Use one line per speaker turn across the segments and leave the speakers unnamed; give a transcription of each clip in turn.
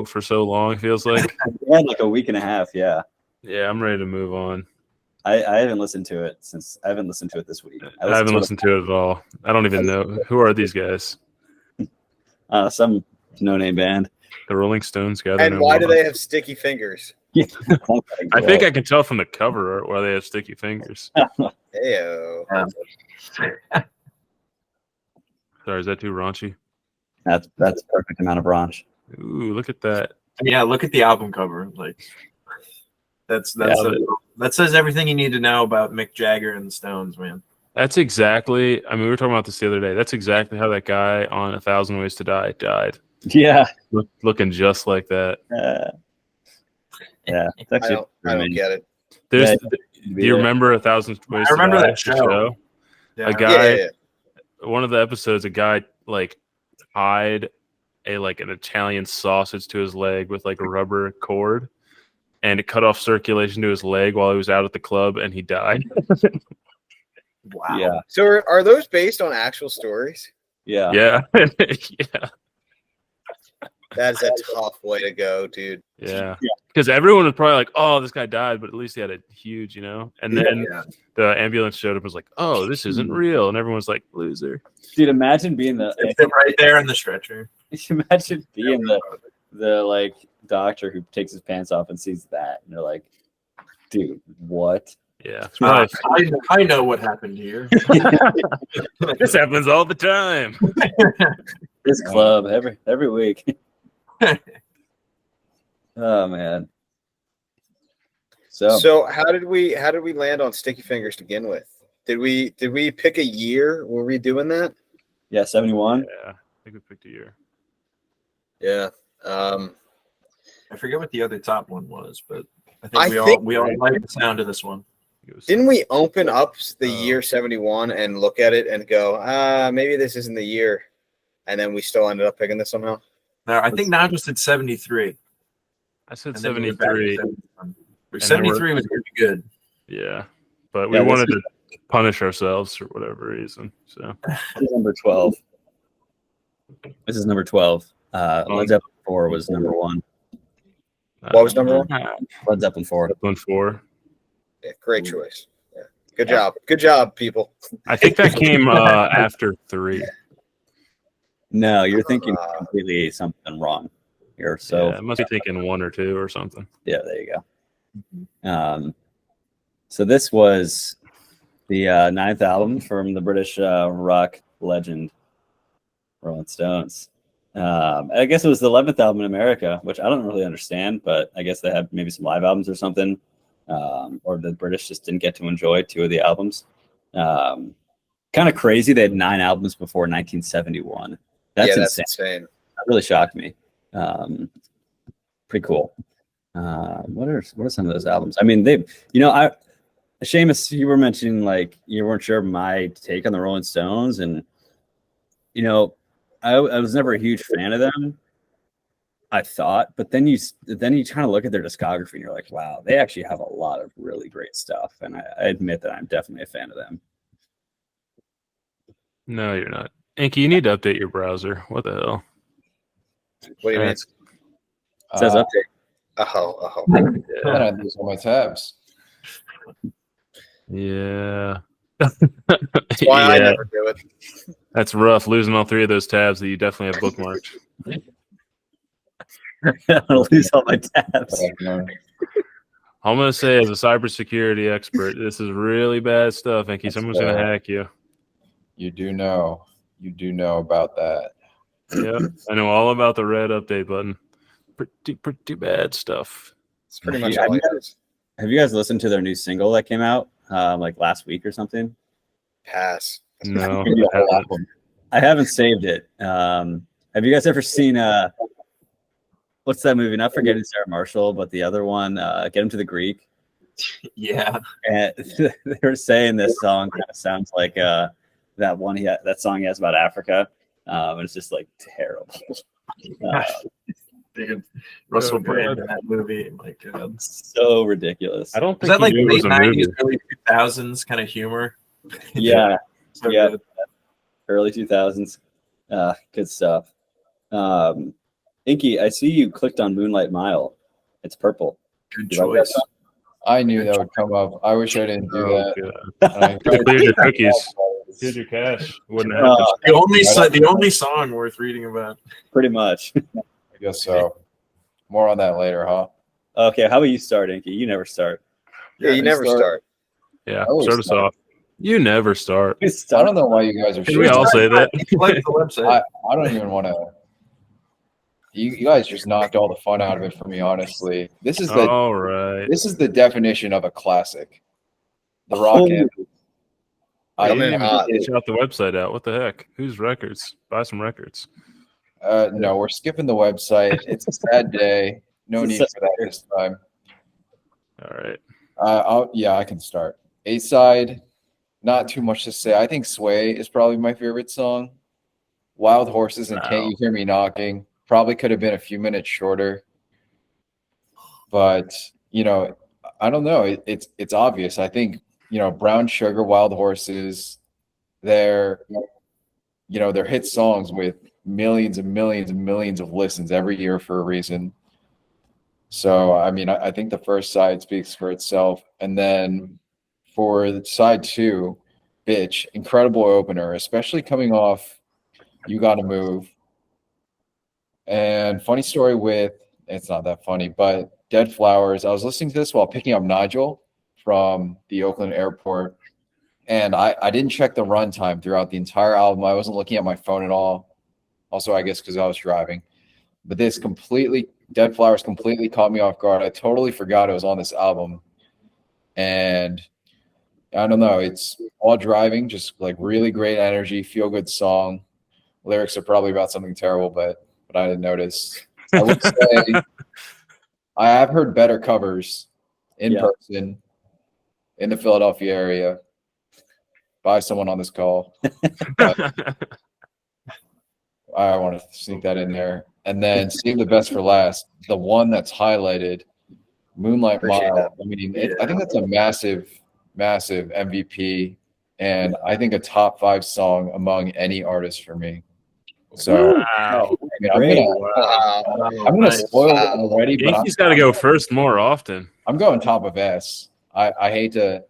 for so long. It feels like.
We had like a week and a half. Yeah.
Yeah, I'm ready to move on.
I haven't listened to it this week.
I haven't listened to it at all. I don't even know who are these guys.
Some no-name band.
The Rolling Stones guy.
And why do they have sticky fingers?
I think I can tell from the cover art why they have sticky fingers.
Ew.
Sorry, is that too raunchy?
That's a perfect amount of raunch.
Ooh, look at that.
Yeah, look at the album cover. Like that says everything you need to know about Mick Jagger and the Stones, man.
That's exactly. I mean, we were talking about this the other day. That's exactly how that guy on 1,000 Ways to Die died.
Yeah,
looking just like that.
Yeah, it's actually,
I don't get it.
Do you remember 1,000 Ways?
I remember
to Die,
that show.
Yeah. A guy. One of the episodes, a guy like tied an Italian sausage to his leg with like a rubber cord, and it cut off circulation to his leg while he was out at the club, and he died.
Wow.
Yeah.
So are those based on actual stories?
Yeah.
Yeah. Yeah.
That's a tough way to go, dude.
Yeah. Because everyone was probably like, "Oh, this guy died," but at least he had a huge, And then the ambulance showed up and was like, "Oh, this isn't real," and everyone's like, "Loser."
Dude, imagine being
right there in the stretcher.
Imagine being the like doctor who takes his pants off and sees that, and they're like, "Dude, what?"
Yeah.
I know what happened here.
This happens all the time.
This club every week. Oh man.
So how did we land on Sticky Fingers to begin with? Did we pick a year? Were we doing that?
Yeah, 71.
Yeah, I think we picked a year.
Yeah.
I forget what the other top one was, but I think we all like the sound of this one.
Didn't we open up the year 71 and look at it and go, maybe this isn't the year, and then we still ended up picking this somehow?
No, I think Nigel said 73.
I said 73.
73 was pretty good.
Yeah, but we wanted to punish ourselves for whatever reason. So
this is number 12. This is number 12. Led Zeppelin 4 was number 1.
What was number 1?
Led Zeppelin 4.
Zeppelin 4.
Yeah, great choice. Yeah. Good job. Good job, people.
I think that came after 3.
No, you're thinking completely something wrong here. So
I must be thinking 1 or 2 or something.
Yeah, there you go. So this was the 9th album from the British rock legend Rolling Stones. I guess it was the 11th album in America, which I don't really understand, but I guess they had maybe some live albums or something, or the British just didn't get to enjoy 2 of the albums. Kind of crazy. They had 9 albums before 1971. That's insane. That really shocked me. Pretty cool. What are some of those albums? I mean, Seamus, you were mentioning like you weren't sure of my take on the Rolling Stones, and I was never a huge fan of them, I thought, but then you kind of look at their discography and you're like, wow, they actually have a lot of really great stuff, and I admit that I'm definitely a fan of them.
No, you're not. Inky, you need to update your browser. What the hell?
What do you mean?
It says update.
I had these on my tabs.
Yeah.
That's why I never do it.
That's rough, losing all 3 of those tabs that you definitely have bookmarked.
I'll lose all my tabs.
I'm going to say, as a cybersecurity expert, this is really bad stuff, Inky. Someone's going to hack you.
You do know about that.
Yeah, I know all about the red update button. Pretty bad stuff.
It's pretty much all it is.
Have you guys listened to their new single that came out like last week or something?
Pass.
No,
I haven't saved it. Have you guys ever seen what's that movie? Not Forgetting Sarah Marshall, but the other one, Get Him to the Greek.
Yeah.
And they were saying this song kind of sounds like that song he has about Africa. It's just like terrible.
Russell Brand in that movie, like
so ridiculous.
I don't think
is that like late 90s,
movie.
early 2000s kind of humor.
Yeah,
So
good. Early 2000s, good stuff. Inky, I see you clicked on Moonlight Mile. It's purple.
Good
You like that
choice.
song?
I knew that would come up. I wish I didn't do that.
God.
I
Could have cleared your cookies. Cleared your cache. Wouldn't have happened.
The only song worth reading about.
Pretty much.
I guess so. More on that later, huh?
Okay, how about you start, Inky? You never start.
Yeah, you never start.
Yeah,
always
start us
start.
off. You never start.
You
I
start.
don't know why you guys are
Can we all say that?
Like the website.
I don't even want to. You guys just knocked all the fun out of it for me, honestly. This is
All right.
the definition of a classic. The rock anthem. I
Coming
didn't
in
even
hot.
get-
Shout the website out. What the heck? Whose records? Buy some records.
no, we're skipping the website. It's a sad day. No
It's
need
a
for that this time.
All right.
I can start. A-side, not too much to say. I think Sway is probably my favorite song. Wild Horses and Can't
Wow.
You Hear Me Knocking probably could have been a few minutes shorter. But, I don't know. It's obvious. I think, Brown Sugar, Wild Horses, they're hit songs with millions and millions and millions of listens every year for a reason. So, I mean, I think the first side speaks for itself. And then for the side two, Bitch, incredible opener, especially coming off You Gotta Move. And funny story with, it's not that funny, but Dead Flowers. I was listening to this while picking up Nigel from the Oakland airport. And I didn't check the runtime throughout the entire album. I wasn't looking at my phone at all. Also, I guess because I was driving. But Dead Flowers completely caught me off guard. I totally forgot it was on this album. And I don't know, it's all driving, just like really great energy, feel good song. Lyrics are probably about something terrible, but I didn't notice. I would say I have heard better covers in person in the Philadelphia area by someone on this call. I want to sneak that in there. And then save the best for last, the one that's highlighted, Moonlight
Appreciate
Mile.
that.
I mean, I think that's a massive, massive MVP, and I think a top 5 song among any artist for me. So
Wow.
I mean,
Wow.
I'm gonna spoil it already, but
Yankees got to go first more often.
I'm going top of S. I hate to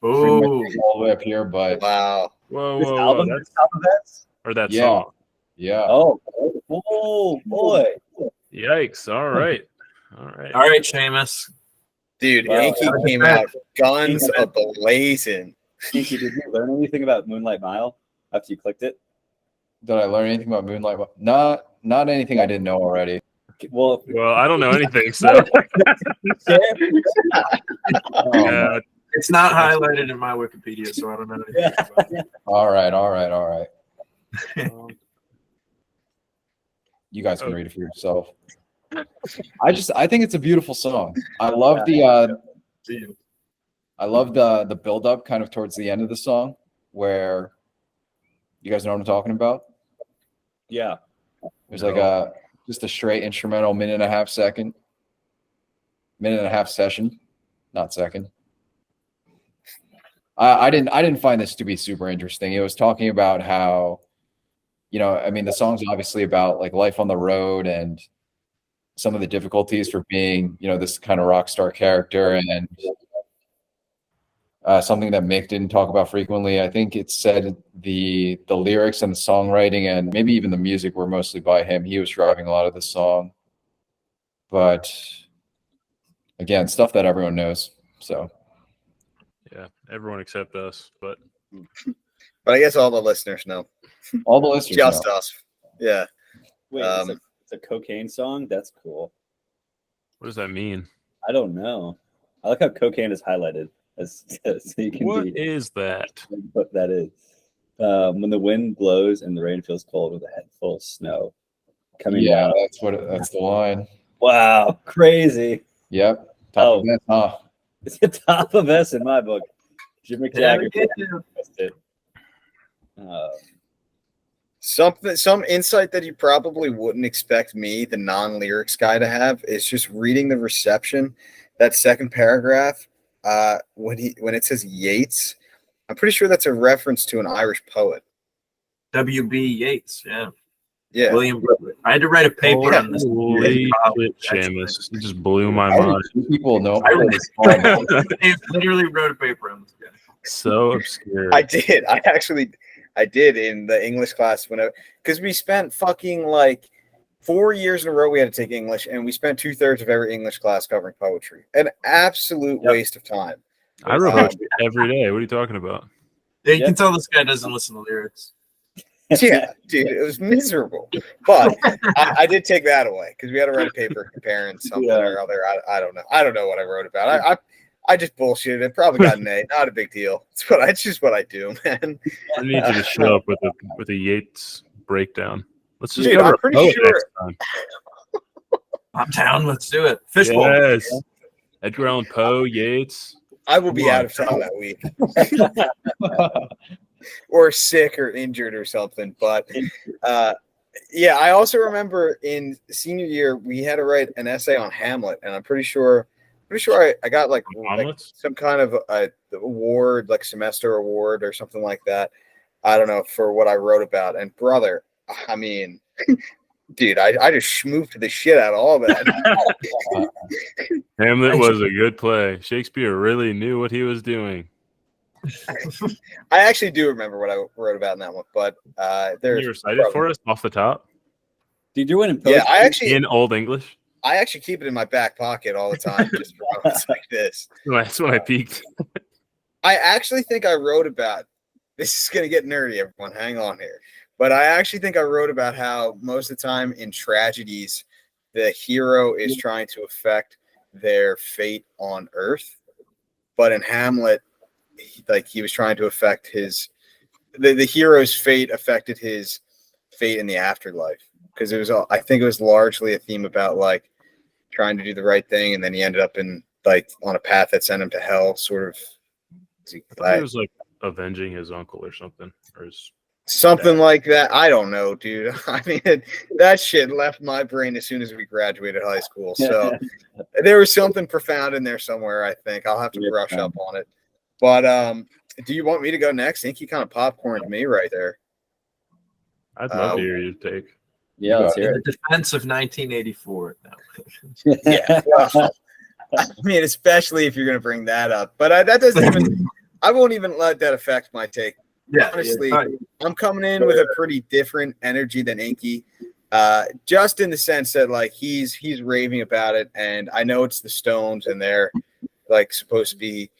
bring my
Ooh.
name all the way up here, but
Wow.
Whoa,
This
whoa,
album
whoa.
is top of that?
Or that
Yeah.
song.
yeah.
Oh boy.
Yikes. All right. All right.
All right, Seamus.
Dude,
Wow.
Yankee came out guns a-blazing.
Inky, did you learn anything about Moonlight Mile after you clicked it?
Did I learn anything about Moonlight? Not anything I didn't know already.
Well,
Well, I don't know anything, so
It's not highlighted in my Wikipedia, so I don't know anything about it.
All right. You guys can read it for yourself. I think it's a beautiful song. I love
See you.
the build up kind of towards the end of the song where you guys know what I'm talking about.
yeah.
There's like just a straight instrumental minute and a half session, not second. I didn't find this to be super interesting. It was talking about how, I mean, the song's obviously about like life on the road and some of the difficulties for being, this kind of rock star character, and something that Mick didn't talk about frequently. I think it said the lyrics and the songwriting and maybe even the music were mostly by him. He was driving a lot of the song, but again, stuff that everyone knows. So
yeah, everyone except us. But
But I guess all the listeners know.
all the listeners
Just
know.
us. Yeah.
Wait, it's a cocaine song? That's cool.
what does that mean?
I don't know. I like how cocaine is highlighted. So you can
What is that?
what that is. When the wind blows and the rain feels cold with a head full of snow coming
Yeah,
down.
that's the line.
Wow, crazy.
Yep. Top of that, huh?
It's the top of S in my book. Jim Jagger.
Some insight that you probably wouldn't expect me, the non-lyrics guy, to have is just reading the reception. That second paragraph, when it says Yeats, I'm pretty sure that's a reference to an Irish poet.
W.B. Yeats, yeah.
Yeah.
William Butler. I had to write a paper on this.
Holy
College,
shit,
actually.
Seamus. It just blew my
How
mind.
do people know?
I
this?
I literally wrote a paper on this guy.
So obscure.
I did. I did in the English class because we spent fucking like 4 years in a row. We had to take English, and we spent 2/3 of every English class covering poetry. An absolute waste of time.
I wrote poetry every day. What are you talking about?
Yeah, you can tell this guy doesn't listen to lyrics.
Yeah, dude, it was miserable. But I did take that away because we had to write a paper comparing something or other. I don't know. I don't know what I wrote about. I just bullshitted it. Probably got an A. Not a big deal. It's just what I do, man.
I need you to show up with a Yeats breakdown. Let's just
Dude,
cover
I'm
a
pretty
poet
sure-
next time.
I'm down. Let's do it. Fishbowl.
Yes. Edgar Allan Poe, Yeats.
I will be out of town that week. Or sick or injured or something. But yeah, I also remember in senior year we had to write an essay on Hamlet, and I'm pretty sure I got like some kind of award, like semester award or something like that. I don't know, for what I wrote about. And brother, I mean, dude, I just schmooped the shit out of all that.
Hamlet was a good play. Shakespeare really knew what he was doing.
I actually do remember what I wrote about in that one, but
Can you recite it for us off the top?
Did you win in poetry?
Yeah,
in Old English.
I actually keep it in my back pocket all the time, just for moments like this.
That's when I peaked.
I actually think I wrote about. This is gonna get nerdy, everyone. Hang on here. But I actually think I wrote about how most of the time in tragedies, the hero is trying to affect their fate on Earth, but in Hamlet, he was trying to affect the hero's fate affected his fate in the afterlife, because I think it was largely a theme about like trying to do the right thing, and then he ended up in like on a path that sent him to hell, sort of.
I thought he was like avenging his uncle or something, or
something like that. I don't know, dude. I mean, that shit left my brain as soon as we graduated high school. So there was something profound in there somewhere. I think I'll have to brush up on it. But do you want me to go next? I think you kind of popcorned me right there.
I'd love to hear your take.
Yeah, let's hear
In
it.
the defense of 1984. No.
Yeah. Well, I mean, especially if you're going to bring that up. But that doesn't even. I won't even let that affect my take.
Yeah,
Honestly, I'm coming in with a pretty different energy than Inky. Just in the sense that like he's raving about it, and I know it's the Stones, and they're like supposed to be.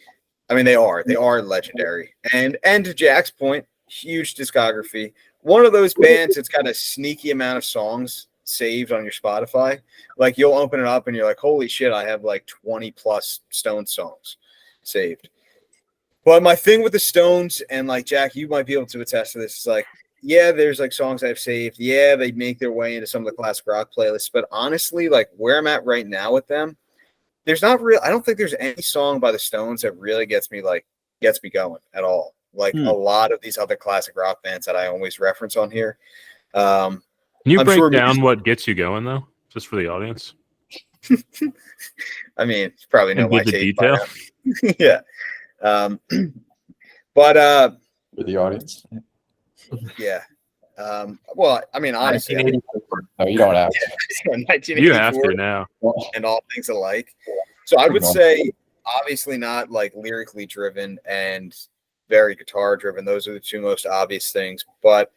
I mean, they are legendary. And to Jack's point, huge discography. One of those bands that's got a sneaky amount of songs saved on your Spotify. Like you'll open it up and you're like, holy shit, I have like 20 plus Stones songs saved. But my thing with the Stones, and like Jack, you might be able to attest to this, is like, yeah, there's like songs I've saved. Yeah, they make their way into some of the classic rock playlists. But honestly, like where I'm at right now with them, I don't think there's any song by the Stones that really gets me going at all. Like a lot of these other classic rock bands that I always reference on here.
Can you break down what gets you going though, just for the audience?
I mean, you probably know my
the
take
detail.
Yeah. But
For the audience.
yeah. Well, I mean, honestly,
1984.
No, you don't have to.
1984
You have to now.
and All Things Alike. So I would say, obviously, not like lyrically driven and very guitar driven. Those are the two most obvious things. But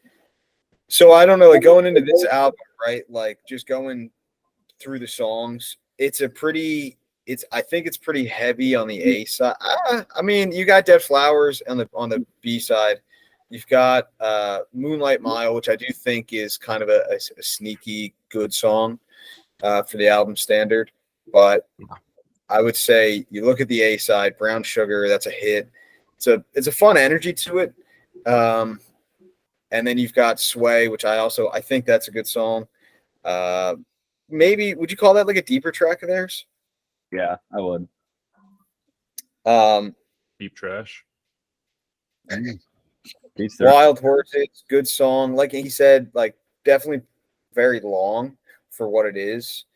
so I don't know, like going into this album, right? Like just going through the songs, I think it's pretty heavy on the A side. I mean, you got Dead Flowers on the B side. You've got Moonlight Mile, which I do think is kind of a sneaky good song for the album standard. But I would say you look at the A side, Brown Sugar, that's a hit. It's a fun energy to it. And then you've got Sway, which I think that's a good song. Maybe would you call that like a deeper track of theirs?
Yeah, I would.
Deep trash.
Wild Horses, good song. Like he said, like definitely very long for what it is.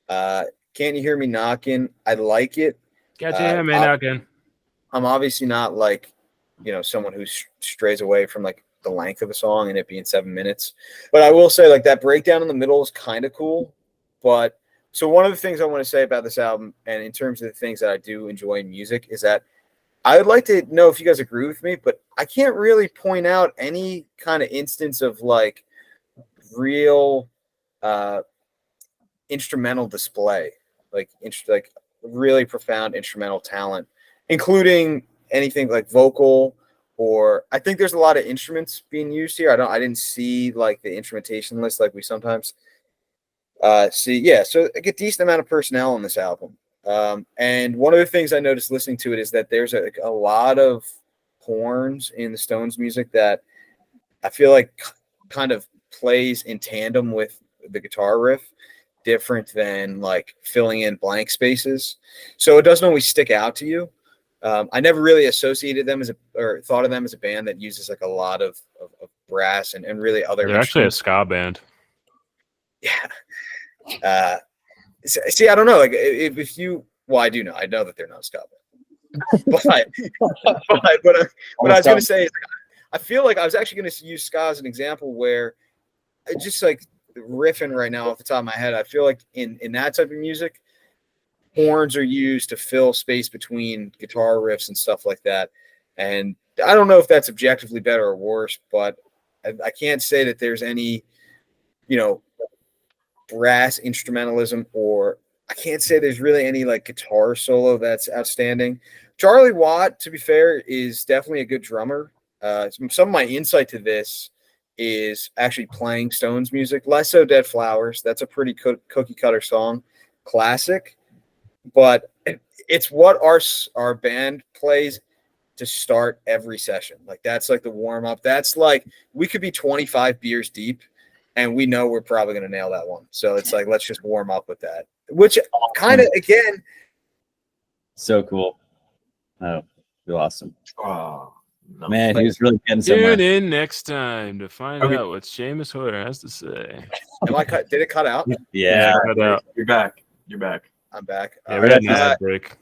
Can't You Hear Me Knocking? I like it.
Gotcha, man, knocking.
I'm obviously not like, someone who strays away from like the length of a song and it being 7 minutes. But I will say, like, that breakdown in the middle is kind of cool. But so one of the things I want to say about this album, and in terms of the things that I do enjoy in music, is that I would like to know if you guys agree with me, but I can't really point out any kind of instance of like real instrumental display, like really profound instrumental talent, including anything like vocal, or I think there's a lot of instruments being used here. I didn't see like the instrumentation list like we sometimes see. Yeah, so like a decent amount of personnel on this album. And one of the things I noticed listening to it is that there's a lot of horns in the Stones music that I feel like kind of plays in tandem with the guitar riff, different than like filling in blank spaces. So it doesn't always stick out to you. I never really associated them or thought of them as a band that uses like a lot of brass and really other.
They're actually a ska band.
Yeah. See, I don't know. Like, if you, well, I do know. I know that they're not a ska band. but what I was going to say is, I feel like I was actually going to use ska as an example where I just like riffing right now off the top of my head. I feel like in that type of music, horns are used to fill space between guitar riffs and stuff like that. And I don't know if that's objectively better or worse, but I can't say that there's any, brass instrumentalism, or I can't say there's really any like guitar solo that's outstanding. Charlie Watt, to be fair, is definitely a good drummer. Some of my insight to this is actually playing Stones music, less so Dead Flowers. That's a pretty cookie cutter song, classic, but it's what our band plays to start every session. Like, that's like the warm up. That's like, we could be 25 beers deep and we know we're probably going to nail that one. So it's like, let's just warm up with that, which kind of, again.
So cool. Oh, you're awesome.
Oh, no.
Man, he was really getting somewhere.
Tune in next time to find out what Seamus Hoyer has to say.
Did it cut out?
Yeah.
Cut out.
You're back.
I'm back.
Yeah, we had an ad break.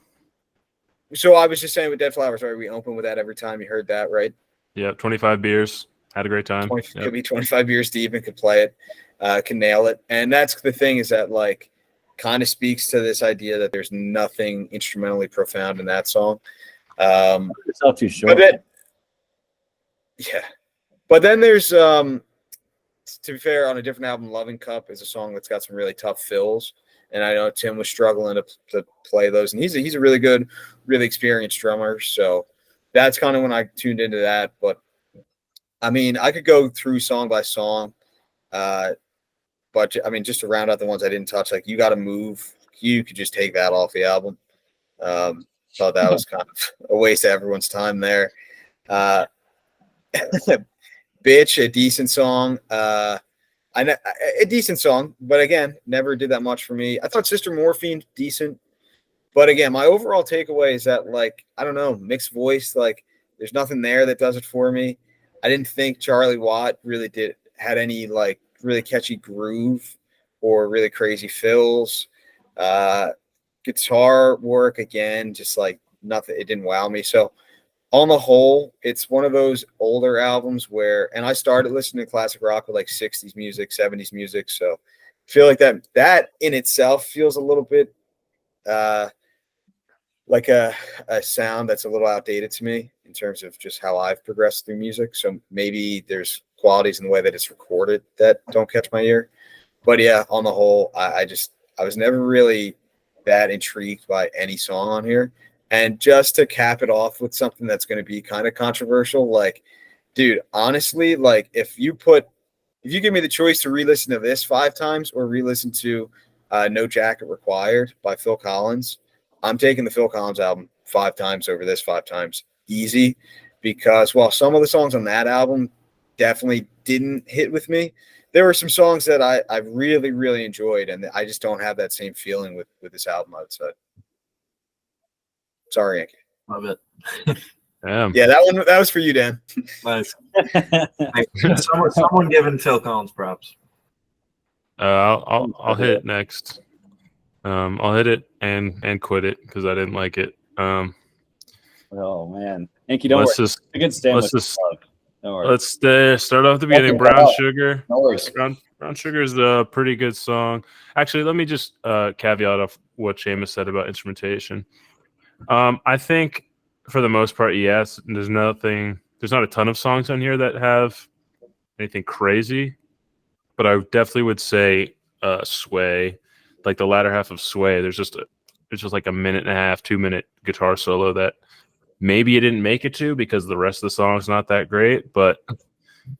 So I was just saying with Dead Flowers, right? We open with that every time. You heard that, right?
Yep, 25 beers. Had a great time.
Could be 25 beers deep and could play it, can nail it. And that's the thing, is that like kind of speaks to this idea that there's nothing instrumentally profound in that song.
It's all too short.
But then there's to be fair, on a different album, Loving Cup is a song that's got some really tough fills. And I know Tim was struggling to play those, and he's a really good, really experienced drummer. So that's kind of when I tuned into that. But I mean, I could go through song by song, but I mean, just to round out the ones I didn't touch, like You Gotta Move, you could just take that off the album. Thought that was kind of a waste of everyone's time there. Bitch, a decent song. A decent song, but again, never did that much for me. I thought Sister Morphine had but again, my overall takeaway is that, like, I don't know, mixed voice, like there's nothing there that does it for me. I didn't think Charlie Watt really had any like really catchy groove or really crazy fills. Guitar work, again, just like nothing. It didn't wow me. So on the whole, it's one of those older albums where, and I started listening to classic rock with like 60s music, 70s music. So I feel like that in itself feels a little bit like a sound that's a little outdated to me in terms of just how I've progressed through music. So maybe there's qualities in the way that it's recorded that don't catch my ear. But yeah, on the whole, I was never really that intrigued by any song on here. And just to cap it off with something that's going to be kind of controversial, like, dude, honestly, like if you give me the choice to re-listen to this 5 times or re-listen to No Jacket Required by Phil Collins, I'm taking the Phil Collins album 5 times over this 5 times. Easy. Because while some of the songs on that album definitely didn't hit with me, there were some songs that I really, really enjoyed, and I just don't have that same feeling with this album, I would say. Sorry, Yankee.
Love it.
Damn.
Yeah, that was for you, Dan.
Nice. Someone giving Phil Collins props.
I'll hit it next. I'll hit it and quit it because I didn't like it.
Oh man, Yankee, don't worry. You can stand with love. No worries.
Let's start off the beginning.
Okay,
Brown
wow.
Sugar.
No worries.
Brown Sugar is a pretty good song. Actually, let me just caveat off what Seamus said about instrumentation. I think for the most part, yes. There's not a ton of songs on here that have anything crazy, but I definitely would say Sway, like the latter half of Sway. There's just like a 1.5, 2-minute guitar solo that maybe it didn't make it to because the rest of the song's not that great, but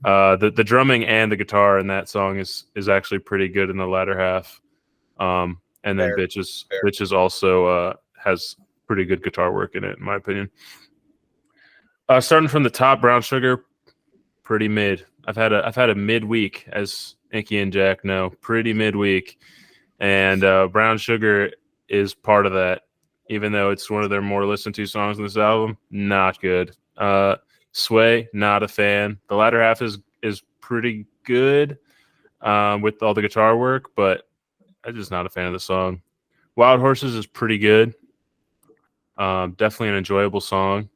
the drumming and the guitar in that song is actually pretty good in the latter half. And then Bitches also has pretty good guitar work in it, in my opinion. Starting from the top, Brown Sugar, pretty mid. I've had a mid-week, as Inky and Jack know, pretty mid-week, and Brown Sugar is part of that. Even though it's one of their more listened to songs on this album, not good. Sway, not a fan. The latter half is pretty good with all the guitar work, but I'm just not a fan of the song. Wild Horses is pretty good. Definitely an enjoyable song.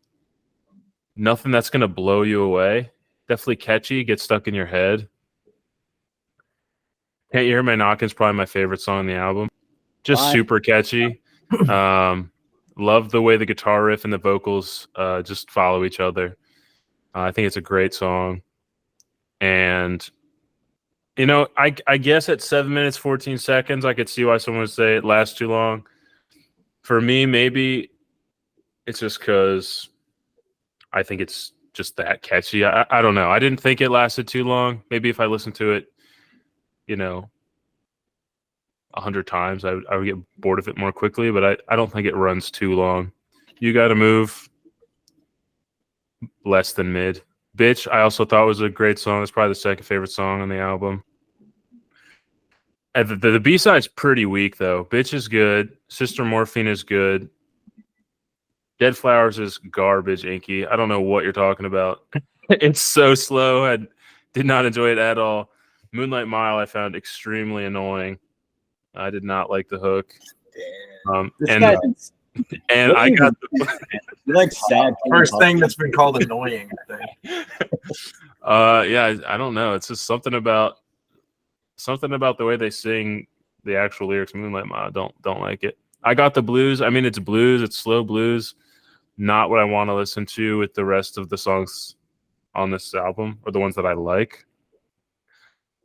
Nothing that's going to blow you away. Definitely catchy, gets stuck in your head. Can't You Hear My Knockin' is probably my favorite song on the album. Just super catchy. Love the way the guitar riff and the vocals just follow each other. I think it's a great song. And, I guess at 7 minutes, 14 seconds, I could see why someone would say it lasts too long. For me, maybe it's just because I think it's just that catchy. I don't know. I didn't think it lasted too long. Maybe if I listened to it, 100 times, I would get bored of it more quickly, but I don't think it runs too long. You Gotta Move, less than mid. Bitch, I also thought was a great song. It's probably the second favorite song on the album. And the B-side's pretty weak, though. Bitch is good. Sister Morphine is good. Dead Flowers is garbage, Inky. I don't know what you're talking about. It's so slow. I did not enjoy it at all. Moonlight Mile I found extremely annoying. I did not like the hook. And I got
like sad.
First thing that's been called annoying, I think.
I don't know. It's just something about the way they sing the actual lyrics. Moonlight Mile, don't like it. I got the blues. I mean, it's blues. It's slow blues. Not what I want to listen to with the rest of the songs on this album, or the ones that I like.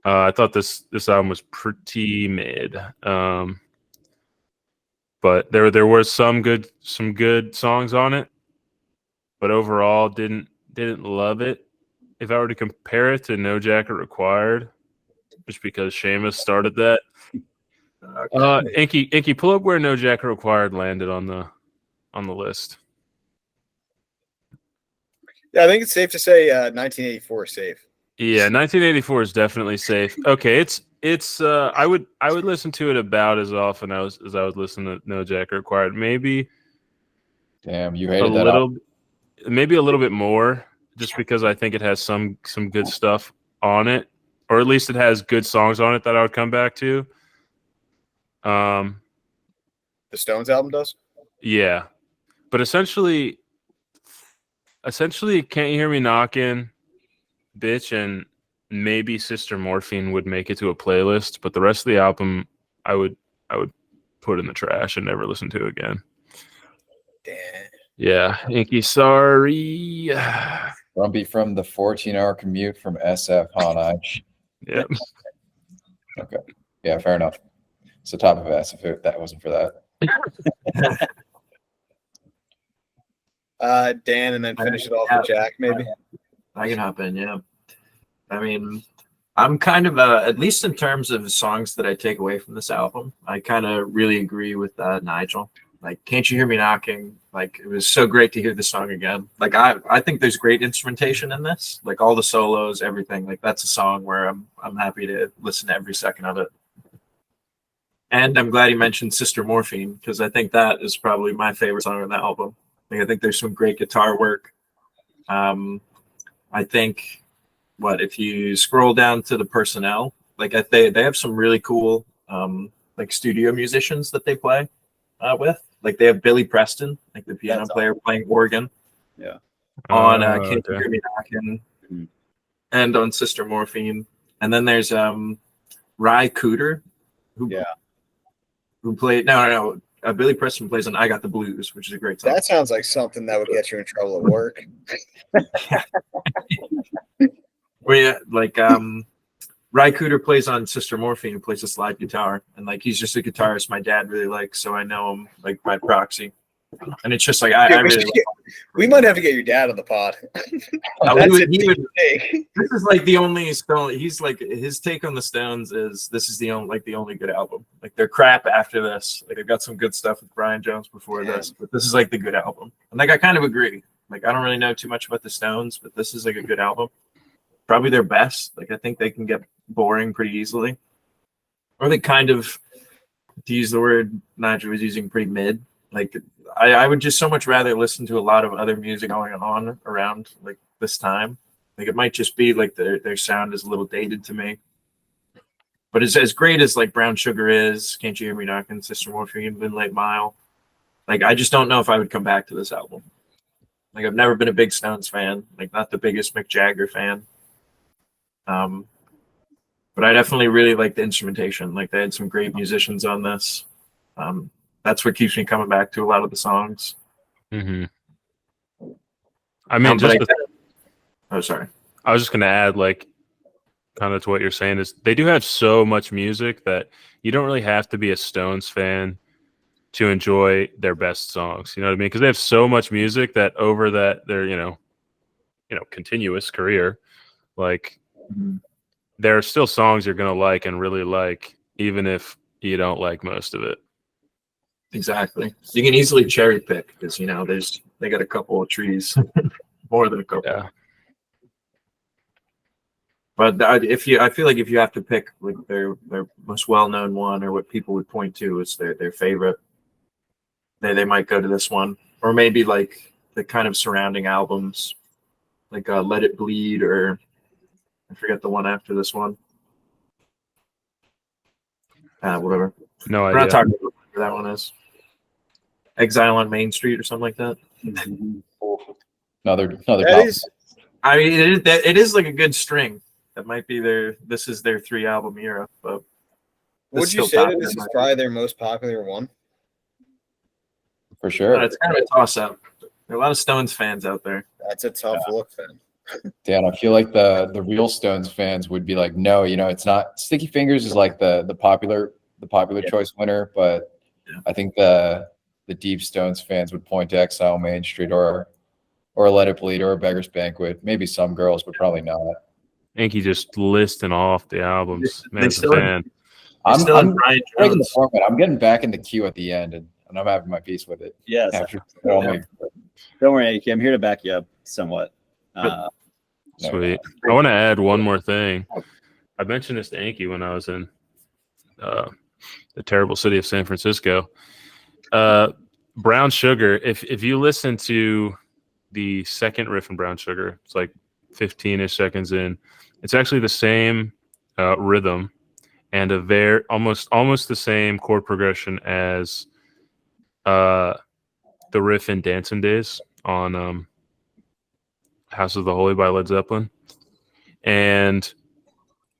I thought this album was pretty mid, but there were some good songs on it, but overall didn't love it. If I were to compare it to No Jacket Required, just because Seamus started that, Inky, pull up where No Jacket Required landed on the list.
Yeah, I think it's safe to say 1984 is safe.
Yeah, 1984 is definitely safe. Okay, it's I would listen to it about as often as I would listen to No Jacket Required. Maybe
Damn, you hated that album.
Maybe a little bit more, just because I think it has some good stuff on it, or at least it has good songs on it that I would come back to.
The Stones album does?
Yeah. But essentially Can't You Hear Me Knockin', Bitch, and maybe Sister Morphine would make it to a playlist, but the rest of the album I would put in the trash and never listen to again.
Damn.
Yeah, Inky, sorry.
Grumpy from the 14-hour commute from SF, huh, Nige?
Yeah.
Okay. Yeah, fair enough. So top of S if that wasn't for that.
Dan, and then finish it off with Jack, maybe.
I can hop in, yeah. I mean, I'm kind of at least in terms of songs that I take away from this album, I kind of really agree with Nigel. Like, Can't You Hear Me Knocking? Like, it was so great to hear the song again. Like, I think there's great instrumentation in this. Like, all the solos, everything. Like, that's a song where I'm happy to listen to every second of it. And I'm glad you mentioned Sister Morphine, because I think that is probably my favorite song on the album. Like, I think there's some great guitar work. I think, if you scroll down to the personnel, like they have some really cool like studio musicians that they play with. Like they have Billy Preston, like the piano player, playing organ.
Yeah.
On Can't You Hear Me Knockin'. and on Sister Morphine. And then there's Ry Cooder, who played Billy Preston plays on I Got the Blues, which is a great song.
That sounds like something that would get you in trouble at work.
Ry Cooder plays on Sister Morphine, who plays a slide guitar, and like he's just a guitarist my dad really likes, so I know him like by proxy. And it's just like
we might have to get your dad on the pod.
This is like the only Stone. He's like his take on the Stones is this is the only good album. Like they're crap after this. Like I got some good stuff with Brian Jones before this, but this is like the good album. And like I kind of agree. Like I don't really know too much about the Stones, but this is like a good album. Probably their best. Like I think they can get boring pretty easily, or they kind of, to use the word Nigel was using, pretty mid. Like I would just so much rather listen to a lot of other music going on around like this time. Like it might just be like their sound is a little dated to me. But it's as great as like Brown Sugar is, Can't You Hear Me Knocking, Sister Morphine, Moonlight Mile. Like I just don't know if I would come back to this album. Like I've never been a big Stones fan, like not the biggest Mick Jagger fan. But I definitely really like the instrumentation. Like they had some great musicians on this. That's what keeps me coming back to a lot of the songs.
Mm-hmm. I mean,
sorry.
I was just going to add, like, kind of to what you're saying is they do have so much music that you don't really have to be a Stones fan to enjoy their best songs. You know what I mean? Because they have so much music that over their continuous career, like there are still songs you're going to like and really like, even if you don't like most of it.
Exactly. You can easily cherry pick because they got a couple of trees, more than a couple.
Yeah.
But I feel like if you have to pick like their most well-known one or what people would point to as their favorite, they might go to this one, or maybe like the kind of surrounding albums, like Let It Bleed, or I forget the one after this one. Whatever.
No idea.
We're not talking about what that one is. Exile on Main Street or something like that.
Another
That is,
I mean, it is like a good string. That might be this is their 3-album era. But
would you say that this is probably their most popular one?
For sure.
But it's kind of a toss-up. There are a lot of Stones fans out there.
That's a tough look, then.
Dan, I feel like the real Stones fans would be like, no, it's not. Sticky Fingers is like the popular choice winner, but I think the deep Stones fans would point to Exile Main Street or Let It Bleed or Beggar's Banquet. Maybe some girls, but probably not.
Inky just listing off the albums. Man, as a fan.
I'm breaking the format. I'm getting back in the queue at the end, and I'm having my piece with it.
Yes. Don't worry, Inky. I'm here to back you up somewhat.
Sweet. I want to add one more thing. I mentioned this to Inky when I was in the terrible city of San Francisco. Brown Sugar, if you listen to the second riff in Brown Sugar, it's like 15-ish seconds in, it's actually the same rhythm and almost the same chord progression as the riff in Dancing Days on House of the Holy by Led Zeppelin. And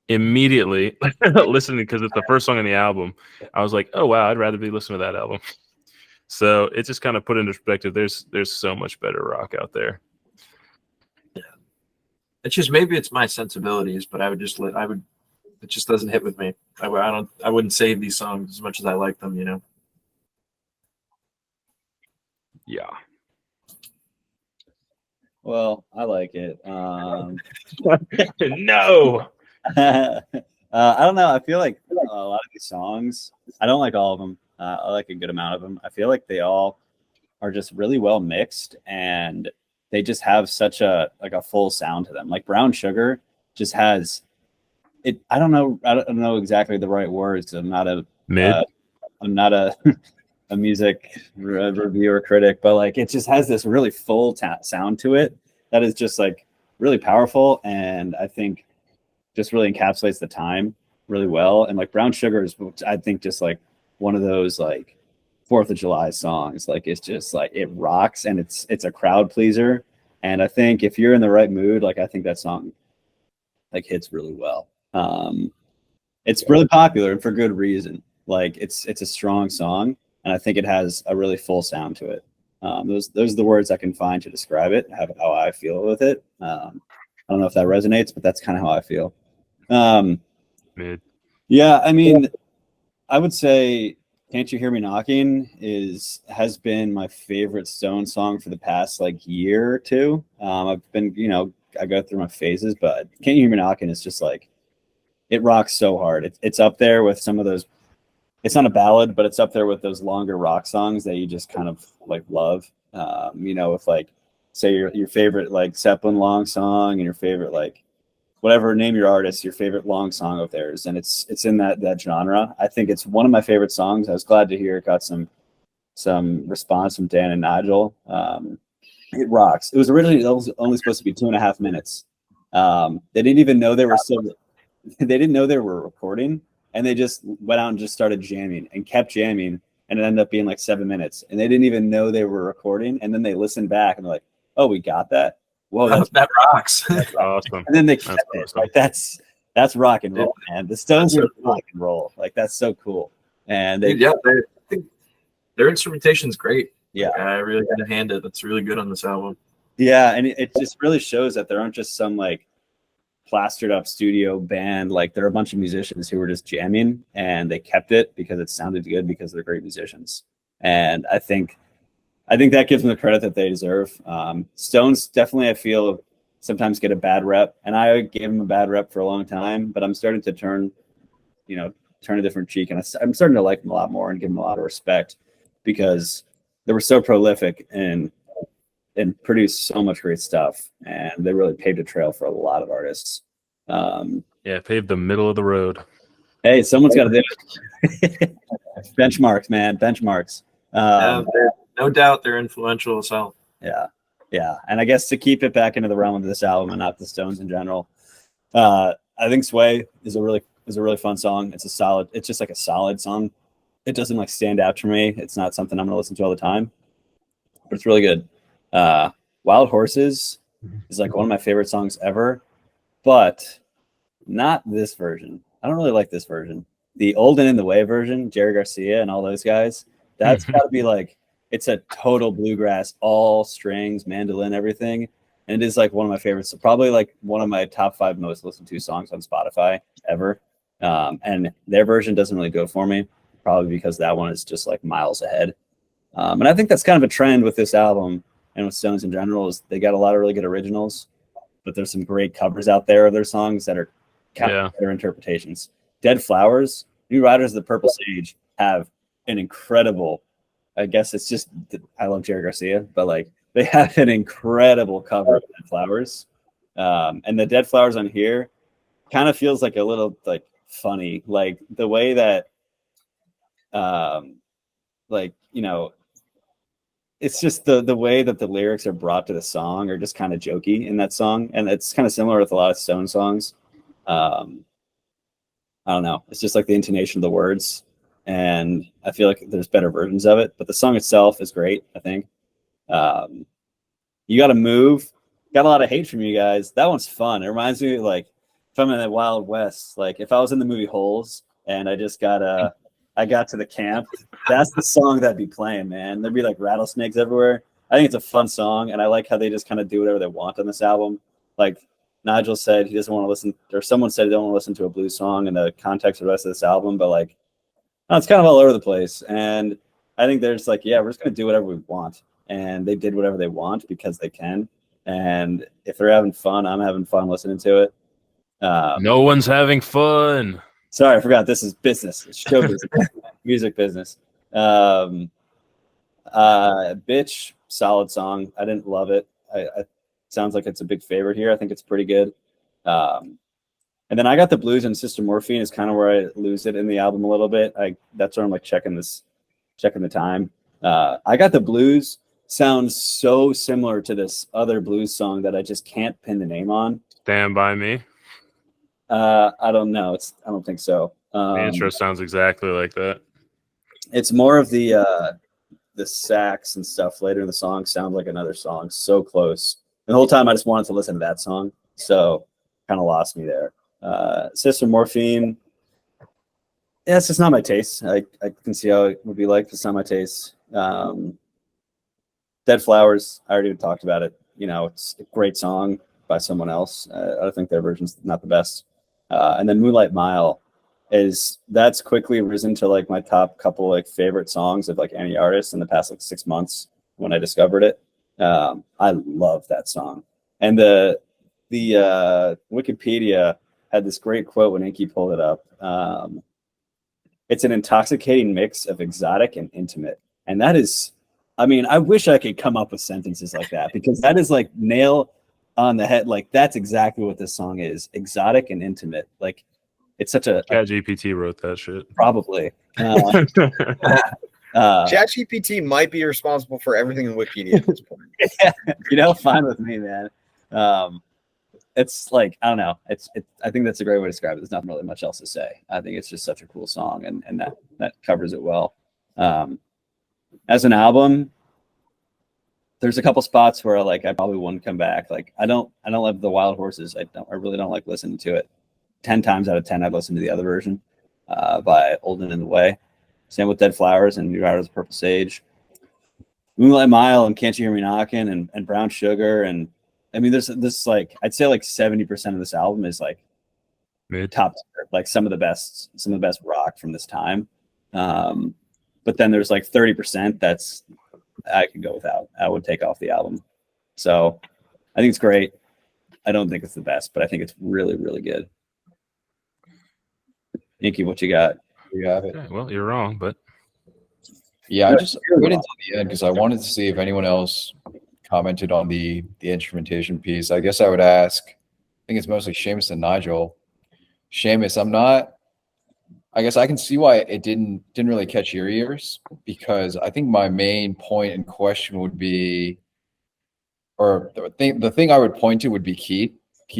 immediately listening, because it's the first song on the album, I was like, oh wow, I'd rather be listening to that album. So it just kind of put into perspective, there's so much better rock out there.
Yeah. It's just, maybe it's my sensibilities, but it just doesn't hit with me. I wouldn't save these songs as much as I like them,
Yeah.
Well, I like it.
No.
I don't know. I feel like a lot of these songs, I don't like all of them. I like a good amount of them. I feel like they all are just really well mixed, and they just have such a full sound to them. Like Brown Sugar just has it. I don't know exactly the right words. I'm not a a music reviewer critic, but like it just has this really full sound to it that is just like really powerful, and I think just really encapsulates the time really well. And like Brown Sugar is, I think, just like one of those like 4th of July songs. Like it's just like it rocks, and it's a crowd pleaser, And I think if you're in the right mood, like I think that song like hits really well. It's really popular and for good reason. Like it's a strong song, and I think it has a really full sound to it. Those are the words I can find to describe it, how I feel with it. I don't know if that resonates, but that's kind of how I feel.
Mid.
Yeah, I mean, I would say "Can't You Hear Me Knocking" has been my favorite Stone song for the past like year or two. I've been, I go through my phases, but "Can't You Hear Me Knocking" is just like it rocks so hard. It's up there with some of those. It's not a ballad, but it's up there with those longer rock songs that you just kind of like love. With like say your favorite like Zeppelin long song and your favorite like whatever, name your artist, your favorite long song of theirs, and it's in that genre. I think it's one of my favorite songs. I was glad to hear it got some response from Dan and Nigel. It rocks. It was originally only supposed to be 2.5 minutes. They didn't even know they didn't know they were recording, and they just went out and just started jamming and kept jamming, and it ended up being like 7 minutes, and they didn't even know they were recording, and then they listened back and they're like, oh, we got that. Whoa,
that rocks.
That's awesome.
and then they kept it.
Awesome.
Like that's rock and roll, man. The Stones are rock and roll. Like that's so cool. And
their instrumentation's great.
Yeah,
I really got to hand it. That's really good on this album.
Yeah, and it just really shows that there aren't just some like plastered up studio band. Like there are a bunch of musicians who were just jamming, and they kept it because it sounded good because they're great musicians. And I think that gives them the credit that they deserve. Stones definitely, I feel, sometimes get a bad rep, and I gave them a bad rep for a long time. But I'm starting to turn a different cheek, and I'm starting to like them a lot more and give them a lot of respect because they were so prolific and produced so much great stuff, and they really paved a trail for a lot of artists.
Paved the middle of the road.
Hey, someone's got to do it. Benchmarks, man, benchmarks.
No doubt they're influential as hell.
Yeah. And I guess to keep it back into the realm of this album and not the Stones in general, I think "Sway" is a really fun song. It's just like a solid song. It doesn't like stand out to me. It's not something I'm gonna listen to all the time, but it's really good. "Wild Horses" is like one of my favorite songs ever, but not this version. I don't really like this version. The "Old and in the Way" version, Jerry Garcia and all those guys, that's got to be like, it's a total bluegrass, all strings, mandolin, everything. And it is like one of my favorites. So probably like one of my top 5 most listened to songs on Spotify ever. And their version doesn't really go for me, probably because that one is just like miles ahead. And I think that's kind of a trend with this album and with Stones in general, is they got a lot of really good originals, but there's some great covers out there of their songs that are kind of better interpretations. Dead Flowers, New Riders of the Purple Sage have an incredible, I guess it's just, I love Jerry Garcia, but like they have an incredible cover of Dead Flowers. And the Dead Flowers on here kind of feels like a little like funny, like the way that, it's just the way that the lyrics are brought to the song are just kind of jokey in that song. And it's kind of similar with a lot of Stone songs. I don't know. It's just like the intonation of the words. And I feel like there's better versions of it, but the song itself is great, I think. You Gotta Move. Got a lot of hate from you guys. That one's fun. It reminds me of, like, if I'm in the Wild West, like if I was in the movie Holes and I got to the camp, that's the song that'd be playing, man. There'd be like rattlesnakes everywhere. I think it's a fun song, and I like how they just kind of do whatever they want on this album. Like Nigel said, he doesn't want to listen, or someone said they don't want to listen to a blues song in the context of the rest of this album, but like, no, it's kind of all over the place. And I think they're just like, yeah, we're just going to do whatever we want. And they did whatever they want because they can. And if they're having fun, I'm having fun listening to it.
No one's having fun.
Sorry, I forgot. This is business. It's show business, music business. Bitch, solid song. I didn't love it. I sounds like it's a big favorite here. I think it's pretty good. And then I got the blues, and Sister Morphine is kind of where I lose it in the album a little bit. That's where I'm like checking the time. I got the blues sounds so similar to this other blues song that I just can't pin the name on.
Stand By Me.
I don't know. I don't think so.
The intro sounds exactly like that.
It's more of the sax and stuff later in the song sound like another song. So close. the whole time I just wanted to listen to that song. So kind of lost me there. Sister Morphine. Yeah, it's just not my taste. I can see how it would be like. It's not my taste. Dead Flowers, I already talked about it. You know, it's a great song by someone else. I think their version's not the best. And then Moonlight Mile that's quickly risen to like my top couple like favorite songs of like any artist in the past like 6 months when I discovered it. I love that song. And the Wikipedia had this great quote when Inky pulled it up. It's an intoxicating mix of exotic and intimate. And that is, I mean, I wish I could come up with sentences like that, because that is like nail on the head. Like that's exactly what this song is. Exotic and intimate. Like it's such a
ChatGPT wrote that shit.
Probably.
ChatGPT might be responsible for everything in Wikipedia at this point.
You know, fine with me, man. It's like, I don't know. I think that's a great way to describe it. There's not really much else to say. I think it's just such a cool song, and that covers it well. As an album, there's a couple spots where like I probably wouldn't come back. Like I don't love the Wild Horses. I really don't like listening to it. 10 times out of 10 I'd listen to the other version by Old and in the Way. Same with Dead Flowers and New Riders of Purple Sage. Moonlight Mile and Can't You Hear Me Knocking and Brown Sugar. And I mean, there's this like, I'd say like 70% of this album is like top tier, like some of the best rock from this time. But then there's like 30% that's I could go without. I would take off the album. So I think it's great. I don't think it's the best, but I think it's really, really good. Inky, what you got?
You have it.
Yeah, well, you're wrong, but
Yeah, I just waited until the end because I wanted to see if anyone else commented on the instrumentation piece. I guess I would ask, I think it's mostly Seamus and Nigel. Seamus, I guess I can see why it didn't really catch your ears, because I think my main point in question would be, or the thing I would point to would be Keith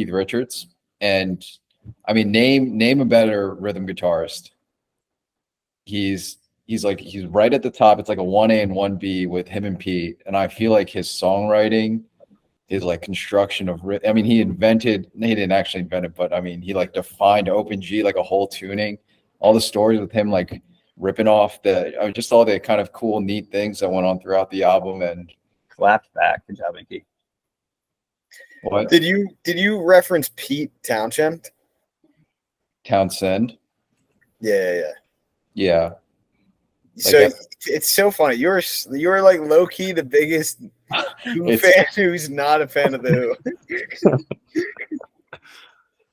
Richards. And I mean, name a better rhythm guitarist. He's right at the top. It's like a 1A and 1B with him and Pete. And I feel like his songwriting, his like construction of I mean, he didn't actually invent it, but I mean, he like defined open G, like a whole tuning. All the stories with him like ripping off just all the kind of cool, neat things that went on throughout the album. And
Clapped back. Good job, Inky.
what?
Did you reference Pete Townshend?
Townsend.
Yeah. So
Like
it's so funny. You're like low key the biggest Who fan who's not a fan of the Who.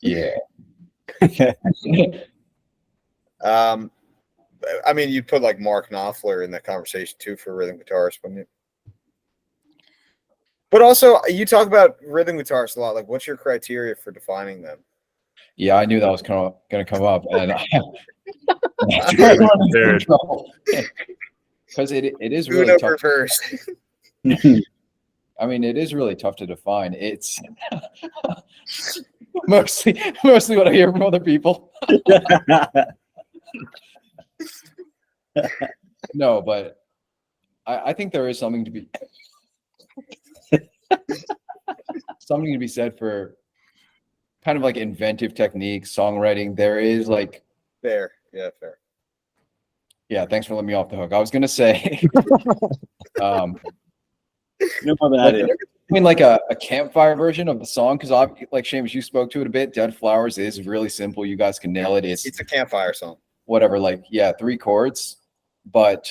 Yeah.
I mean, you'd put like Mark Knopfler in that conversation too for rhythm guitarist, wouldn't you? But also, you talk about rhythm guitarists a lot. Like, what's your criteria for defining them?
Yeah, I knew that was going to come up, and because it is really tough.
Reverse.
I mean, it is really tough to define. It's mostly what I hear from other people. No, but I think there is something to be said for kind of like inventive technique, songwriting. There is like
Fair. Yeah, fair.
Yeah, thanks for letting me off the hook. I was gonna say
No more than I did.
I mean, like a campfire version of the song, because like Seamus, you spoke to it a bit. Dead Flowers is really simple. You guys can nail it.
It's a campfire song.
Whatever, like 3 chords. But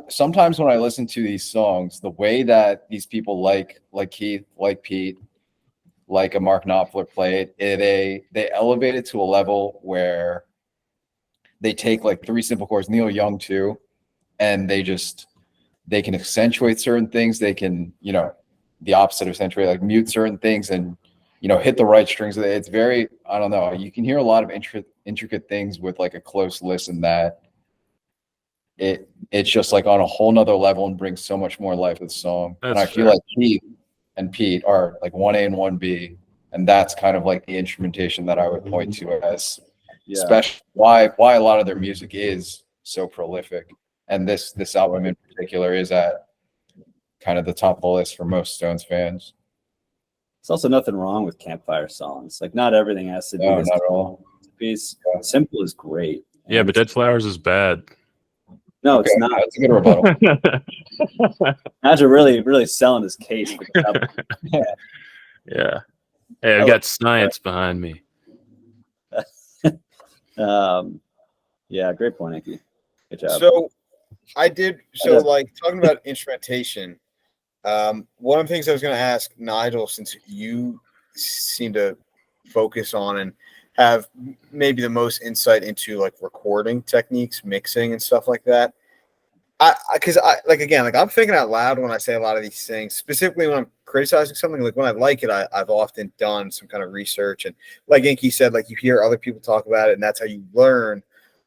sometimes when I listen to these songs, the way that these people like Keith, like Pete, like a Mark Knopfler play it, they elevate it to a level where they take like 3 simple chords, Neil Young too, and they can accentuate certain things. They can, the opposite of accentuate, like mute certain things and, hit the right strings. It's very, I don't know. You can hear a lot of intricate things with like a close listen that it's just like on a whole nother level and brings so much more life to the song. And I feel like Keith and Pete are like 1A and 1B. And that's kind of like the instrumentation that I would point to as especially why a lot of their music is so prolific. And this album in particular is at kind of the top of the list for most Stones fans.
There's also nothing wrong with campfire songs. Like, not everything has to be
No,
this
not at all.
piece. Simple is great.
Yeah, but Dead Flowers is bad.
No,
Okay,
it's not.
that's a good rebuttal.
Nigel really selling his case for the album.
Yeah. Hey, I got science behind me.
Yeah, great point, Nicky. Good job.
So like talking about instrumentation, one of the things I was going to ask Nigel, since you seem to focus on and have maybe the most insight into like recording techniques, mixing and stuff like that. Because I'm thinking out loud when I say a lot of these things, specifically when I'm criticizing something. Like when I like it, I've often done some kind of research, and like Inky said, like you hear other people talk about it, and that's how you learn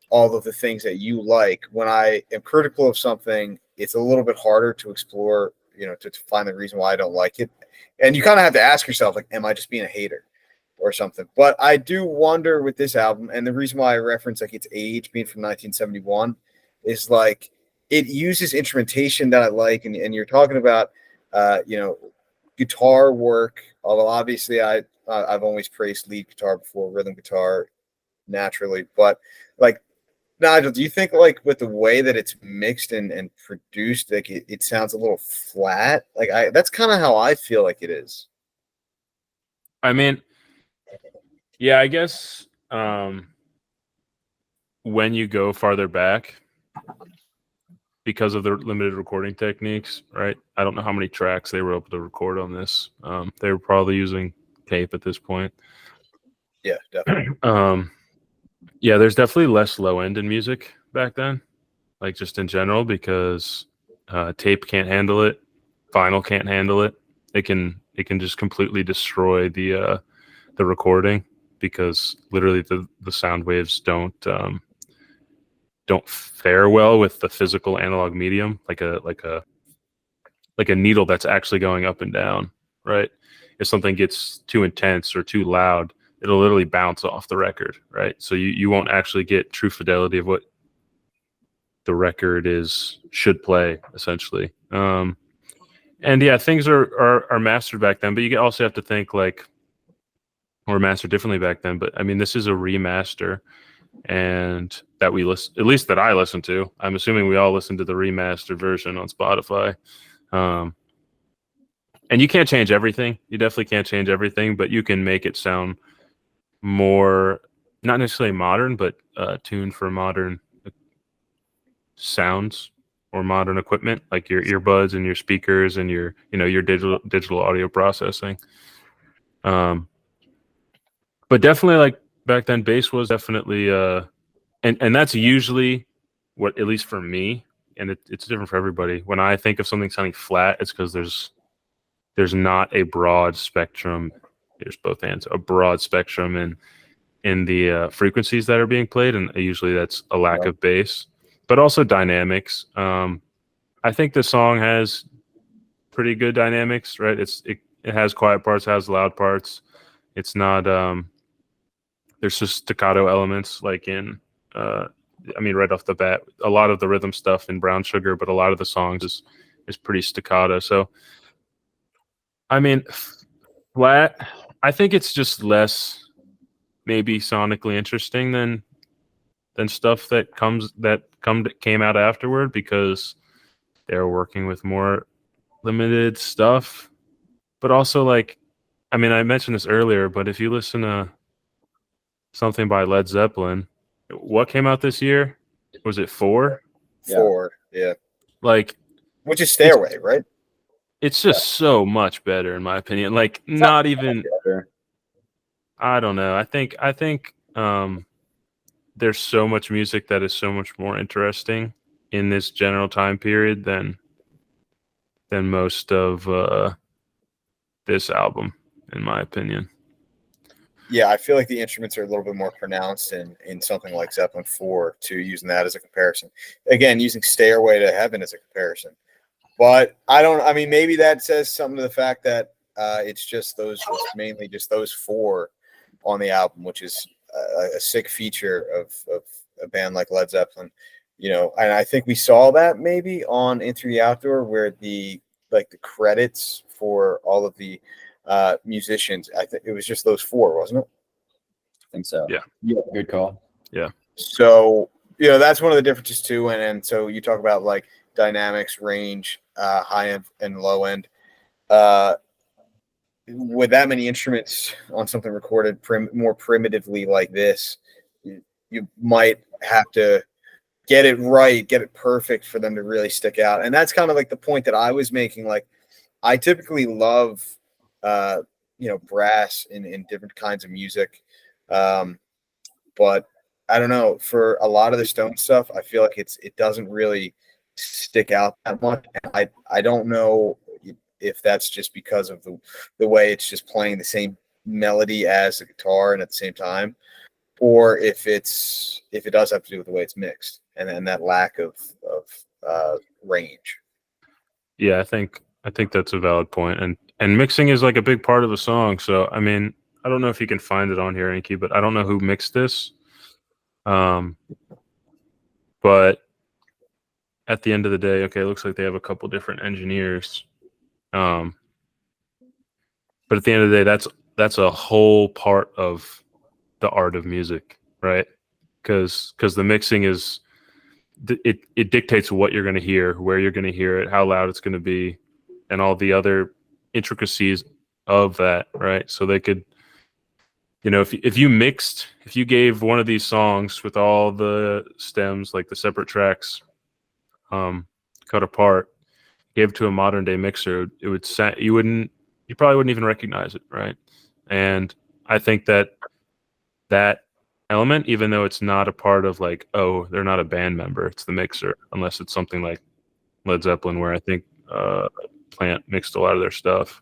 all of the things that you like. When I am critical of something, it's a little bit harder to explore, to find the reason why I don't like it. And you kind of have to ask yourself, like, am I just being a hater or something? But I do wonder with this album, and the reason why I reference like its age being from 1971 is like it uses instrumentation that I like. And you're talking about, guitar work, although obviously I've always praised lead guitar before rhythm guitar naturally. But like, Nigel, do you think like with the way that it's mixed and produced, like it sounds a little flat? Like that's kind of how I feel like it is.
I mean, yeah, I guess when you go farther back, because of the limited recording techniques, right? I don't know how many tracks they were able to record on this. They were probably using tape at this point.
Yeah, definitely.
Yeah, there's definitely less low end in music back then, like just in general, because tape can't handle it, vinyl can't handle it. It can just completely destroy the recording, because literally the sound waves don't fare well with the physical analog medium, like a needle that's actually going up and down, right? If something gets too intense or too loud, it'll literally bounce off the record, right? So you won't actually get true fidelity of what the record should play, essentially. And yeah, things are mastered back then, but you also have to think like, or mastered differently back then. But I mean, this is a remaster, and that we listen, at least that I listen to. I'm assuming we all listen to the remastered version on Spotify. And you can't change everything. You definitely can't change everything, but you can make it sound more, not necessarily modern, but tuned for modern sounds or modern equipment, like your earbuds and your speakers and your digital audio processing. But definitely, like back then, bass was definitely and that's usually what, at least for me, and it's different for everybody. When I think of something sounding flat, it's because there's not a broad spectrum. There's both hands, a broad spectrum in the frequencies that are being played, and usually that's a lack of bass, but also dynamics. I think the song has pretty good dynamics, right? It has quiet parts, has loud parts. It's not there's just staccato elements, like in right off the bat, a lot of the rhythm stuff in Brown Sugar, but a lot of the songs is pretty staccato. So I mean, flat, I think it's just less maybe sonically interesting than stuff that came out afterward, because they're working with more limited stuff. But also, like, I mean, I mentioned this earlier, but if you listen to something by Led Zeppelin, what came out this year? Was it 4?
4, yeah.
Like,
which is Stairway, right?
It's just so much better, in my opinion. Like, not even
Better.
I don't know. I think there's so much music that is so much more interesting in this general time period than most of this album, in my opinion.
Yeah, I feel like the instruments are a little bit more pronounced in something like Zeppelin 4, to using that as a comparison. Again, using Stairway to Heaven as a comparison. But I mean, maybe that says something to the fact that it's mainly just those 4 on the album, which is a sick feature of a band like Led Zeppelin. And I think we saw that maybe on In Through the Outdoor, where the like the credits for all of the musicians, I think it was just those four, wasn't it?
I think so.
Yeah.
Yeah, good call.
So, you know, that's one of the differences too. And so you talk about like dynamics, range, high end and low end. With that many instruments on something recorded more primitively like this, you might have to get it right, get it perfect for them to really stick out. And that's kind of like the point that I was making. Like, I typically love, you know, brass in different kinds of music. But I don't know, for a lot of the Stone stuff, I feel like it doesn't really stick out that much. And I don't know if that's just because of the way it's just playing the same melody as the guitar and at the same time, or if it does have to do with the way it's mixed and then that lack of range.
Yeah, I think that's a valid point. And mixing is like a big part of the song. So I mean, I don't know if you can find it on here, Inky, but I don't know who mixed this. But at the end of the day, okay, it looks like they have a couple different engineers. But at the end of the day, that's a whole part of the art of music, right? Because the mixing is it dictates what you're going to hear, where you're going to hear it, how loud it's going to be, and all the other intricacies of that, right? So they could, you know, if you gave one of these songs with all the stems, like the separate tracks, cut apart, gave it to a modern day mixer, it would you probably wouldn't even recognize it, right? And I think that element, even though it's not a part of like, oh, they're not a band member, it's the mixer, unless it's something like Led Zeppelin, where I think Plant mixed a lot of their stuff.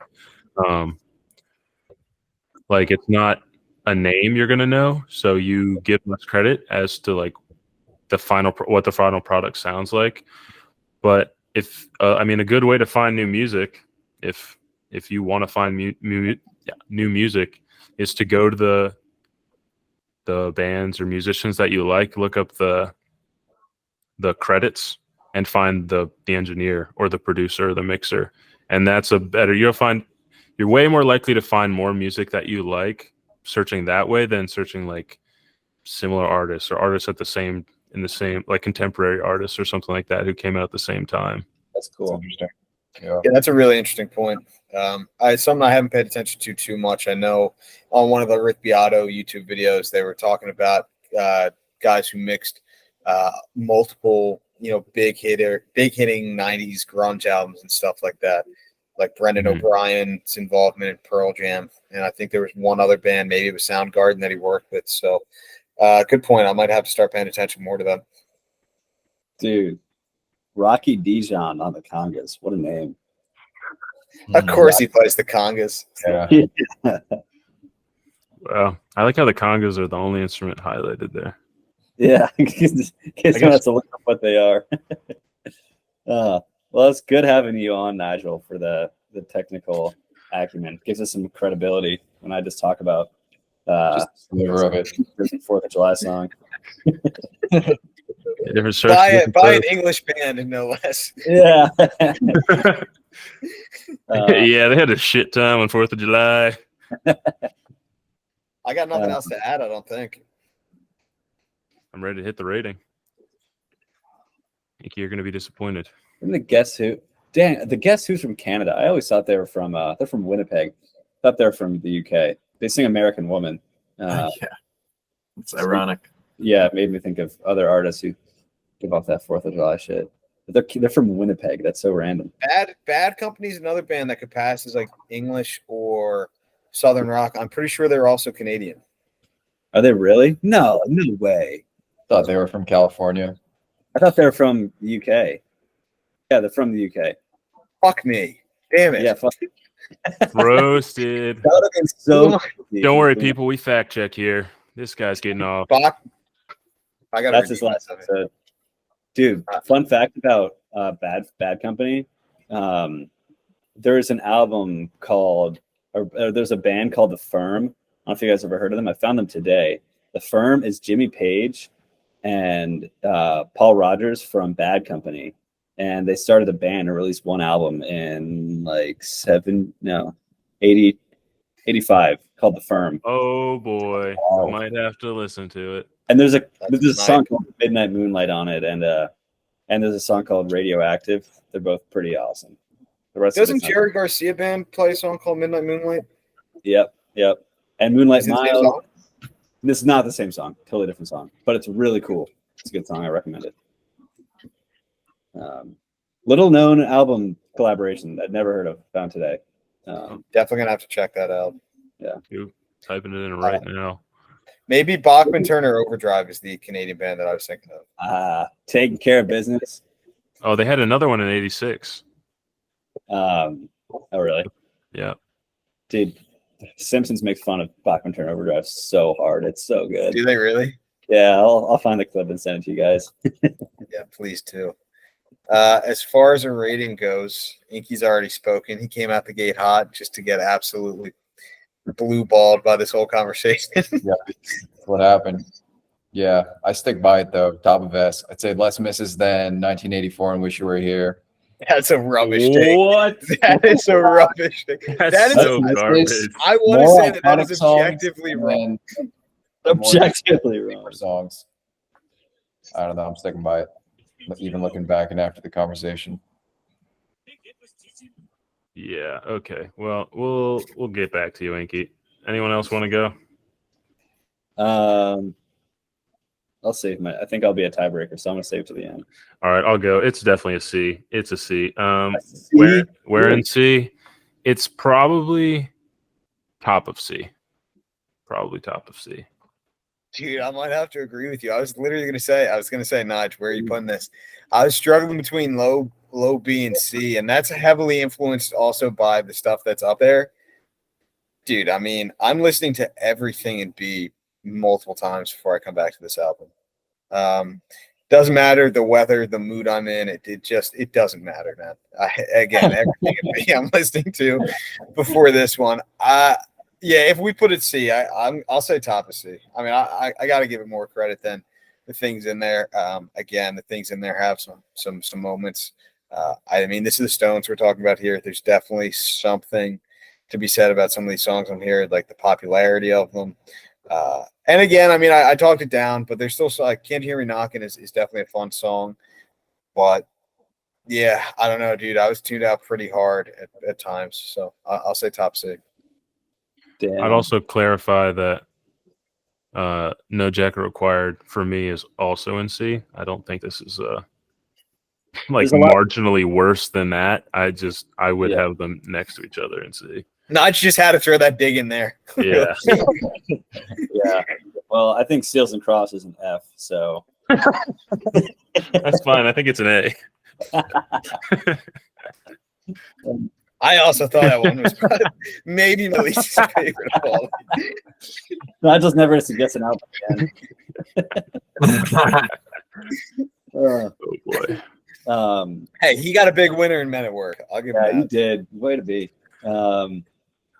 Like, it's not a name you're gonna know, so you give less credit as to like what the final product sounds like. But if I mean, a good way to find new music, if you want to find new music, is to go to the bands or musicians that you like, look up the credits, and find the engineer or the producer or the mixer. And that's you're way more likely to find more music that you like searching that way than searching like similar artists or artists in the same like contemporary artists or something like that who came out at the same time.
That's cool.
Interesting. Yeah.
Yeah, that's a really interesting point. Something I haven't paid attention to too much. I know on one of the Rick Beato YouTube videos, they were talking about guys who mixed multiple, you know, big hitting '90s grunge albums and stuff like that, like Brendan O'Brien's involvement in Pearl Jam, and I think there was one other band, maybe it was Soundgarden, that he worked with. So, good point. I might have to start paying attention more to that.
Dude, Rocky Dijon on the congas. What a name.
Of course, he plays the congas.
Yeah.
Well, I like how the congas are the only instrument highlighted there.
Yeah, in case someone has to look up what they are. Well, it's good having you on, Nigel, for the technical acumen. Gives us some credibility when I just talk about
Just the flavor of it.
4th of July song.
By an English band, no less.
Yeah.
Yeah, they had a shit time on 4th of July.
I got nothing else to add, I don't think.
I'm ready to hit the rating. I think you're going to be disappointed.
And the Guess Who? Dang, the Guess Who's from Canada. I always thought they were from they're from Winnipeg. Thought they're from the UK. They sing American Woman.
Yeah, it's ironic.
Yeah, it made me think of other artists who give off that 4th of July shit. But they're from Winnipeg. That's so random.
Bad Company's another band that could pass as like English or Southern rock. I'm pretty sure they're also Canadian.
Are they really? No way.
Thought they were from California.
I thought they were from the UK. Yeah, they're from the UK.
Fuck me. Damn it.
Yeah, fuck.
Roasted.
That would have been so.
Don't worry, people. We fact check here. This guy's getting off.
Fuck. I got
That's his last episode. Dude, fun fact about Bad Company. There's an album called, or there's a band called The Firm. I don't know if you guys ever heard of them. I found them today. The Firm is Jimmy Page and Paul Rogers from Bad Company. and they started a band and released one album in like 85 called The Firm.
Oh boy,
Wow.
I might have to listen to it.
And there's a
That's
song called Midnight Moonlight on it, and there's a song called Radioactive. They're both pretty awesome. The rest
Doesn't
of it's
Jerry Garcia band play a song called Midnight Moonlight?
Yep. And Moonlight
Is it the same
Mile.
song?
This is not the same song, totally different song, but it's really cool. It's a good song. I recommend it. Little known album collaboration I'd never heard of, found today.
Definitely gonna have to check that out.
You typing it in right now.
Maybe Bachman Turner Overdrive is the Canadian band that I was thinking of.
Taking Care of Business.
Oh, they had another one in '86.
Oh, really?
Yeah.
Dude, Simpsons makes fun of Bachman Turner Overdrive so hard. It's so good.
Do they really?
Yeah, I'll find the clip and send it to you guys.
Yeah, please do. As far as a rating goes, Inky's already spoken. He came out the gate hot just to get absolutely blue balled by this whole conversation.
Yeah, that's what happened. Yeah, I stick by it though. Top of S. I'd say less misses than 1984 and Wish You Were Here.
That's a rubbish take.
What?
That is a rubbish take.
That's
That is
so
a-
garbage.
I want to
More
say that
iconic
is
songs
objectively wrong.
and
Objectively wrong.
more songs. I don't know. I'm sticking by it. Even looking back and after the conversation.
Yeah. Okay. Well, we'll get back to you, Inky. Anyone else want to go?
I'll save I think I'll be a tiebreaker, so I'm gonna save to the end.
All right, I'll go. It's definitely a C. It's a C.
C?
Where in C? It's probably top of C. Probably top of C.
Dude, I might have to agree with you. I was going to say, Nige, where are you putting this? I was struggling between low B and C, and that's heavily influenced also by the stuff that's up there. Dude, I mean, I'm listening to everything in B multiple times before I come back to this album. Doesn't matter the weather, the mood I'm in. It doesn't matter, man. Again, everything in B I'm listening to before this one. Yeah, if we put it C, I'll say top of C. I mean, I got to give it more credit than the things in there. Again, the things in there have some moments. I mean, this is the Stones we're talking about here. There's definitely something to be said about some of these songs on here, like the popularity of them. And again, I mean, I talked it down, but there's still like "Can't Hear Me Knocking" is definitely a fun song. But yeah, I don't know, dude. I was tuned out pretty hard at times, so I'll say top C.
Damn.
I'd also clarify that No Jacket Required for me is also in C. I don't think this is like marginally worse than that. I would have them next to each other in C.
Nige just had to throw that dig in there.
Yeah.
Yeah. Well, I think Seals and Cross is an F, so
That's fine. I think it's an A.
I also thought that one was maybe my least favorite of all.
Nigel's never suggests an album again.
Oh boy.
Hey, he got a big winner in Men at Work. I'll give him
Yeah,
that.
you did. Way to be.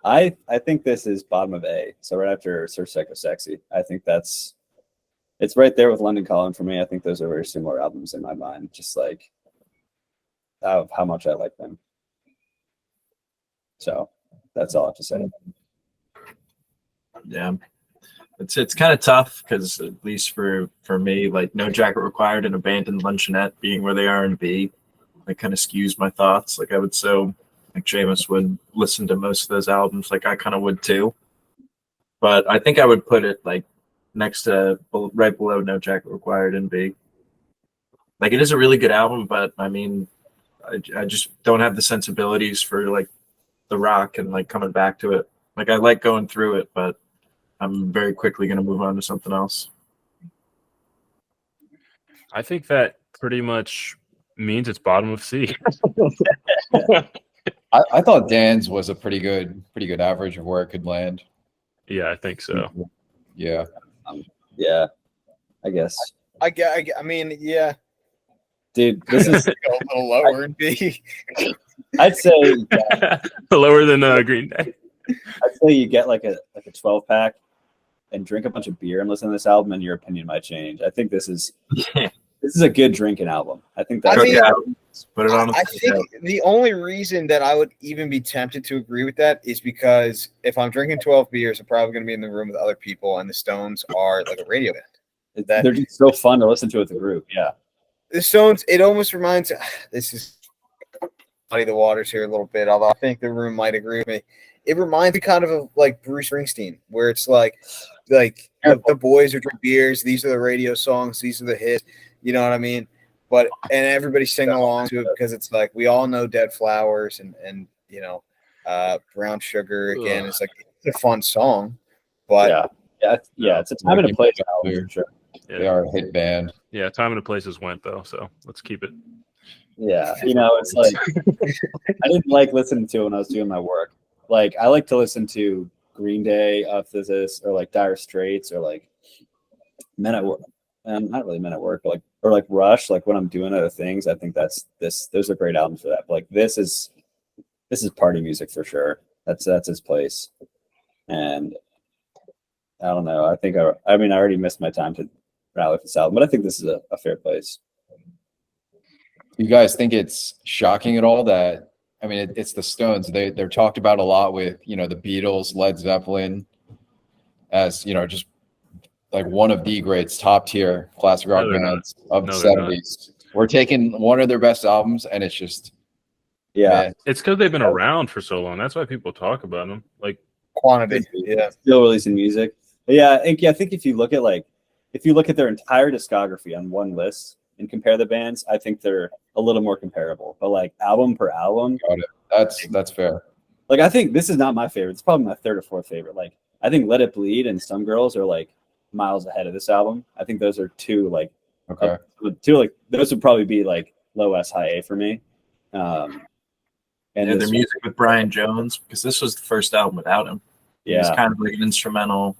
I think this is bottom of A. So right after Sir Psycho Sexy. I think it's right there with London Calling for me. I think those are very similar albums in my mind, just like how much I like them. So that's all I have to say.
Yeah, it's kind of tough because at least for me, like No Jacket Required and Abandoned Luncheonette being where they are in B, it kind of skews my thoughts. Like I would like Jameis would listen to most of those albums, like I kind of would too. But I think I would put it like next to right below No Jacket Required in B. Like it is a really good album, but I mean, I just don't have the sensibilities for like the rock and like coming back to it. Like I like going through it, but I'm very quickly going to move on to something else.
I think that pretty much means it's bottom of C.
I thought Dan's was a pretty good average of where it could land.
Yeah, I think so.
Yeah.
Yeah, I guess.
I mean, yeah.
Dude, this is
A little lower in B.
I'd say
Lower than Green Day.
I'd say you get like a 12 pack and drink a bunch of beer and listen to this album and your opinion might change. I think this is This is a good drinking album. I think
I
that's
mean,
Put it on.
I think the only reason that I would even be tempted to agree with that is because if I'm drinking 12 beers, I'm probably going to be in the room with other people, and the Stones are like a radio band.
they're just so fun to listen to with the group. Yeah.
The Stones, it almost reminds. This is muddy the waters here a little bit, although I think the room might agree with me. It reminds me kind of like Bruce Springsteen, where it's like the boys are drinking beers. These are the radio songs. These are the hits. You know what I mean? And everybody's singing along to it because it's like we all know Dead Flowers and Brown Sugar again. It's like it's a fun song, but
it's a time and a place album for sure.
Yeah.
They are a hit band.
Yeah, time and a places went though, so let's keep it.
Yeah, it's like I didn't like listening to it when I was doing my work. Like I like to listen to Green Day after this, or like Dire Straits, or like Men at Work. Not really Men at Work, but like Rush. Like when I'm doing other things, I think those are great albums for that. But like this is party music for sure. That's its place. And I don't know. I think I already missed my time to rally for this album, but I think this is a fair place.
You guys think it's shocking at all that, I mean, it's the Stones. They're talked about a lot with, the Beatles, Led Zeppelin, as, just like one of the greats, top tier classic rock bands of the 70s. We're taking one of their best albums, and it's just, man.
It's because they've been around for so long. That's why people talk about them. Like
quantity,
still releasing music. But yeah, I think if you look at their entire discography on one list and compare the bands, I think they're a little more comparable. But like album per album,
Got it. That's fair.
Like I think this is not my favorite. It's probably my third or fourth favorite. Like I think Let It Bleed and Some Girls are like miles ahead of this album. I think those are two those would probably be like low S high A for me. And
their music with Brian Jones, because this was the first album without him.
Yeah,
he was kind of like an instrumental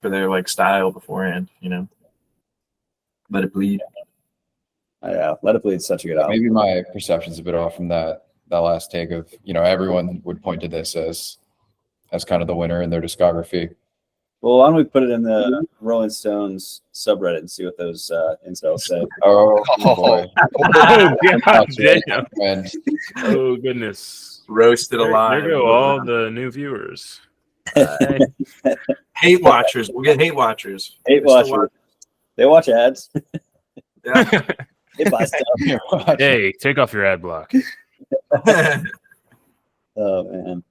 for their like style beforehand. Let It Bleed.
Yeah, Let It Bleed is such a good album.
Maybe my perception's a bit off from that last take of, everyone would point to this as kind of the winner in their discography.
Well, why don't we put it in the Rolling Stones subreddit and see what those incels say?
Oh boy.
God damn. Oh goodness.
Roasted alive.
There go all the new viewers.
Hate watchers. We'll get hate watchers.
Hate watchers. They watch ads.
Yeah.
They buy stuff.
Hey, take off your ad block.
Oh man.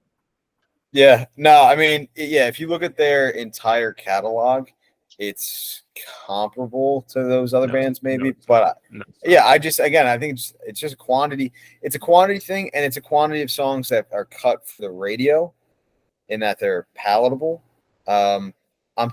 Yeah. No, I mean, if you look at their entire catalog, it's comparable to those other bands, maybe. I think it's just quantity. It's a quantity thing, and it's a quantity of songs that are cut for the radio, in that they're palatable. I'm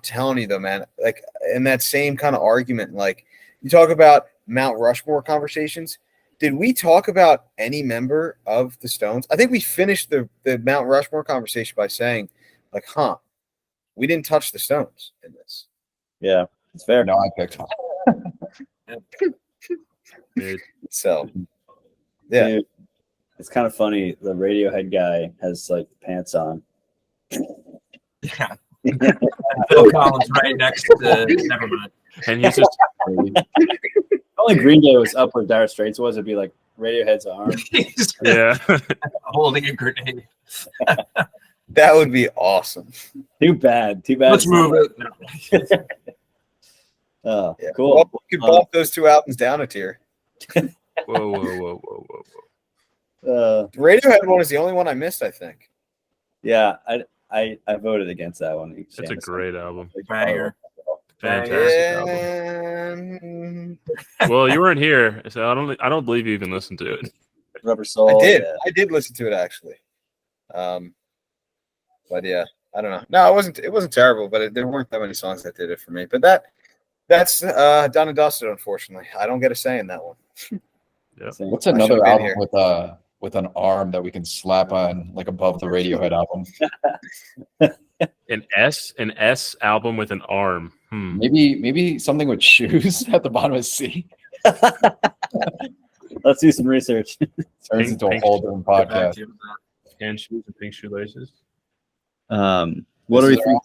telling you though, man, like in that same kind of argument, like you talk about Mount Rushmore conversations. Did we talk about any member of the Stones? I think we finished the Mount Rushmore conversation by saying, like, we didn't touch the Stones in this.
Yeah, it's fair.
No, I picked
So, yeah.
Dude, it's kind of funny. The Radiohead guy has like pants on.
Yeah. Phil Collins right next to never mind.
And he's just
only Green Day was up where Dire Straits was, it'd be like Radiohead's arm.
yeah.
Holding a grenade.
That would be awesome.
Too bad.
Let's move it.
Oh,
Yeah.
cool.
Well, we could bump those two albums down a tier.
Whoa.
The Radiohead one is the only one I missed, I think.
Yeah, I voted against that one.
That's a great album.
Banger.
Fantastic album. Well, you weren't here, so I don't believe you even listened to it.
Rubber Soul.
I did listen to it actually. But yeah, I don't know. No, it wasn't terrible, but there weren't that many songs that did it for me. But that's done and dusted, unfortunately. I don't get a say in that one.
Yeah.
What's another album with an arm that we can slap on like above the Radiohead album?
An S album with an arm.
Maybe something with shoes at the bottom of C.
Let's do some research.
Turns into a whole different podcast.
And shoes and pink shoelaces.
What do we think?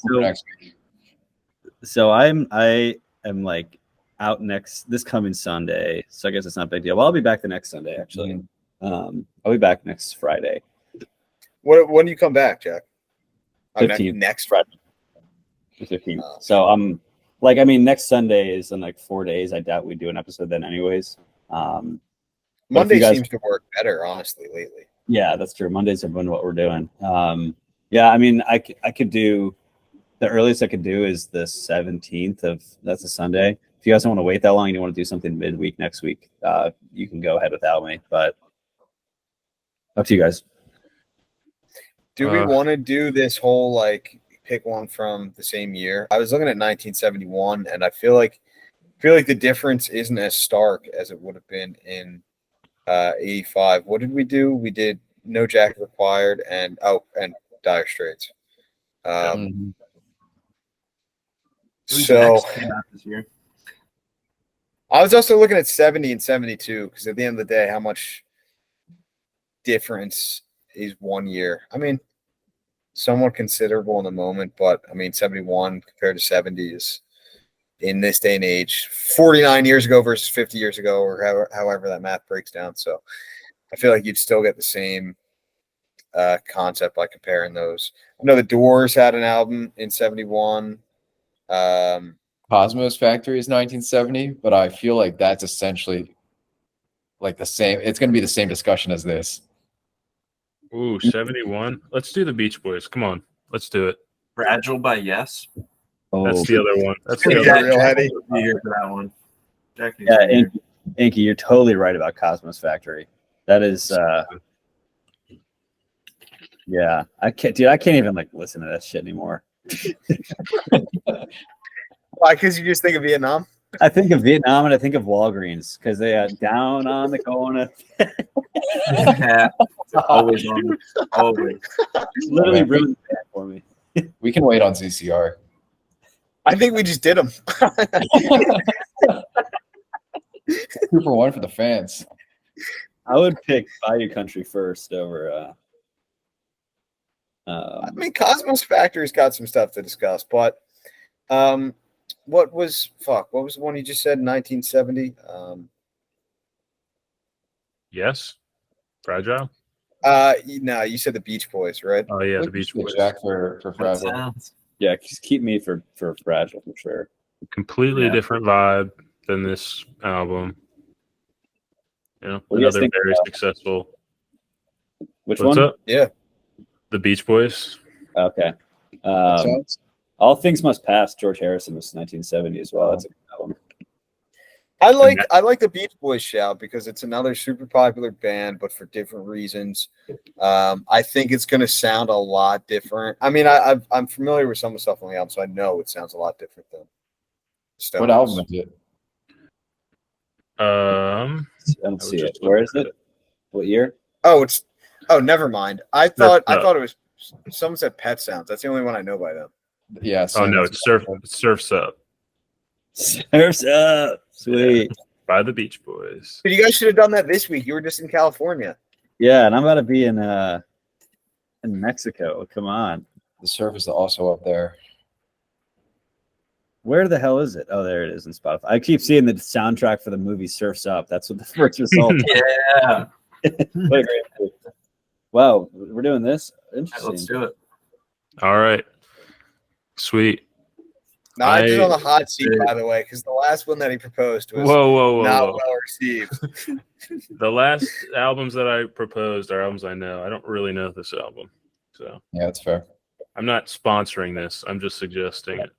So I am like out this coming Sunday, so I guess it's not a big deal. Well, I'll be back the next Sunday actually. I'll be back next Friday.
When do you come back, Jack?
15th.
Next Friday.
15th. So I'm like, I mean, next Sunday is in like 4 days. I doubt we do an episode then, anyways.
Monday seems to work better, honestly, lately.
Yeah, that's true. Mondays have been what we're doing. Yeah, I mean, I could do the earliest I could do is the 17th that's a Sunday. If you guys don't want to wait that long and you want to do something midweek next week, you can go ahead without me. But up to you guys.
Do we want to do this whole like pick one from the same year? I was looking at 1971, and I feel like the difference isn't as stark as it would have been in 85. What did we do? We did No Jacket Required and Dire Straits. So
this year?
I was also looking at 70 and 72 because at the end of the day, how much difference is 1 year? I mean, somewhat considerable in the moment, but I mean, 71 compared to 70 is in this day and age 49 years ago versus 50 years ago, or however that math breaks down. So I feel like you'd still get the same concept by comparing those. I know the Doors had an album in 71.
Cosmos Factory is 1970, but I feel like that's essentially like the same. It's going to be the same discussion as this.
Ooh, 71. Let's do the Beach Boys. Come on, let's do it.
Fragile by Yes.
That's the other one. That's the
Yeah,
other
real heady.
Be here for that one.
Yeah, Inky, you're totally right about Cosmos Factory. That is, yeah. I can't even like listen to that shit anymore.
Why? Because you just think of Vietnam?
I think of Vietnam and I think of Walgreens because they are down on the corner.
Yeah, always on. Always.
Literally ruined that for me.
We can wait on ZCR.
I think we just did them.
2 for 1 for the fans.
I would pick Bayou Country first over.
I mean, Cosmos Factory's got some stuff to discuss, but what was the one you just said? 1970.
Yes. Fragile.
No, you said the Beach Boys, right?
Oh yeah, the Beach Boys.
Jack for Fragile.
Yeah, just keep me for Fragile for sure.
Completely different vibe than this album. You know,
What do you guys
another
think
very
about-
successful.
Which
What's
one?
up?
Yeah.
The Beach Boys.
Okay. All Things Must Pass. George Harrison was 1970 as well. That's a good album.
I like the Beach Boys shout because it's another super popular band, but for different reasons. I think it's going to sound a lot different. I mean, I'm familiar with some of the stuff on the album, so I know it sounds a lot different than Stones.
What album is it?
I don't
was
see it.
just
Where
looking
is
at
it? What year?
Oh, never mind. I thought
No.
it was. Someone said Pet Sounds. That's the only one I know by them.
Yeah.
Oh no,
Sam-
it's Surf's Up
Surf's Up. Sweet.
by the Beach Boys.
But you guys should have done that this week. You were just in California.
Yeah, and I'm about to be in Mexico. Come on.
The Surf is also up there.
Where the hell is it? Oh, there it is in Spotify. I keep seeing the soundtrack for the movie Surf's Up. That's what the first result.
Yeah.
What a great movie. Wow, we're doing this?
Let's
Interesting.
do it.
All right. Sweet.
Not just on the hot seat, by the way, because the last one that he proposed was
Whoa.
not well received.
The last albums that I proposed are albums I know. I don't really know this album. So
Yeah, that's fair.
I'm not sponsoring this. I'm just suggesting it.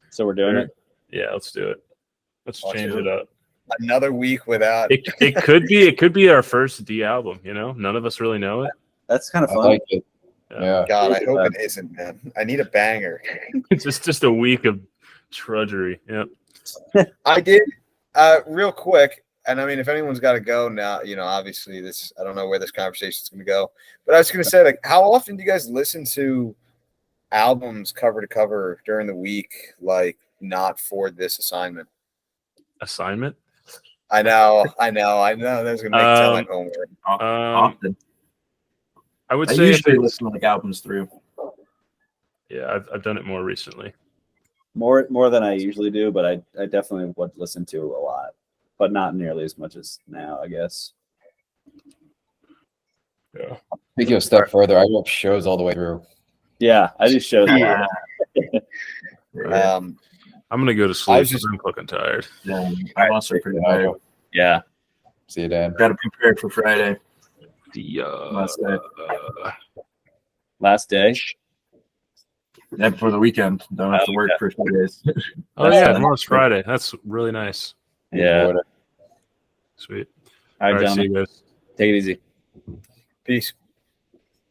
So we're doing it?
Yeah, let's do it. Let's
Let's
change
do
it up.
Another week without.
It could be our first D album, you know? None of us really know it.
That's kind of
I
fun.
like it.
Yeah.
Yeah.
God, I hope it isn't, man. I need a banger.
It's just a week of trudgery. Yep.
I did real quick, and I mean, if anyone's got to go now, obviously this. I don't know where this conversation is going to go, but I was going to say, like, how often do you guys listen to albums cover to cover during the week, like not for this assignment?
Assignment?
I know. That's going to make telling homework.
Often.
I would
I
say
usually listen to like albums through.
yeah, I've done it more recently.
more than I usually do, but I definitely would listen to a lot, but not nearly as much as now, I guess.
Yeah.
Take you a step further. I go shows all the way through.
Yeah, I do shows.
Yeah.
Right.
I'm gonna go to
I
sleep.
was just-
I'm fucking tired.
Yeah, I'm also pretty tired.
Yeah.
See you, Dan.
Got to prepare for Friday.
The
Last day.
Yeah, for the weekend. Don't have to work for 2 days.
oh yeah, tomorrow's Friday. That's really nice.
Yeah.
Sweet.
All right,
All right, see
gentlemen.
you guys.
Take it easy.
Peace.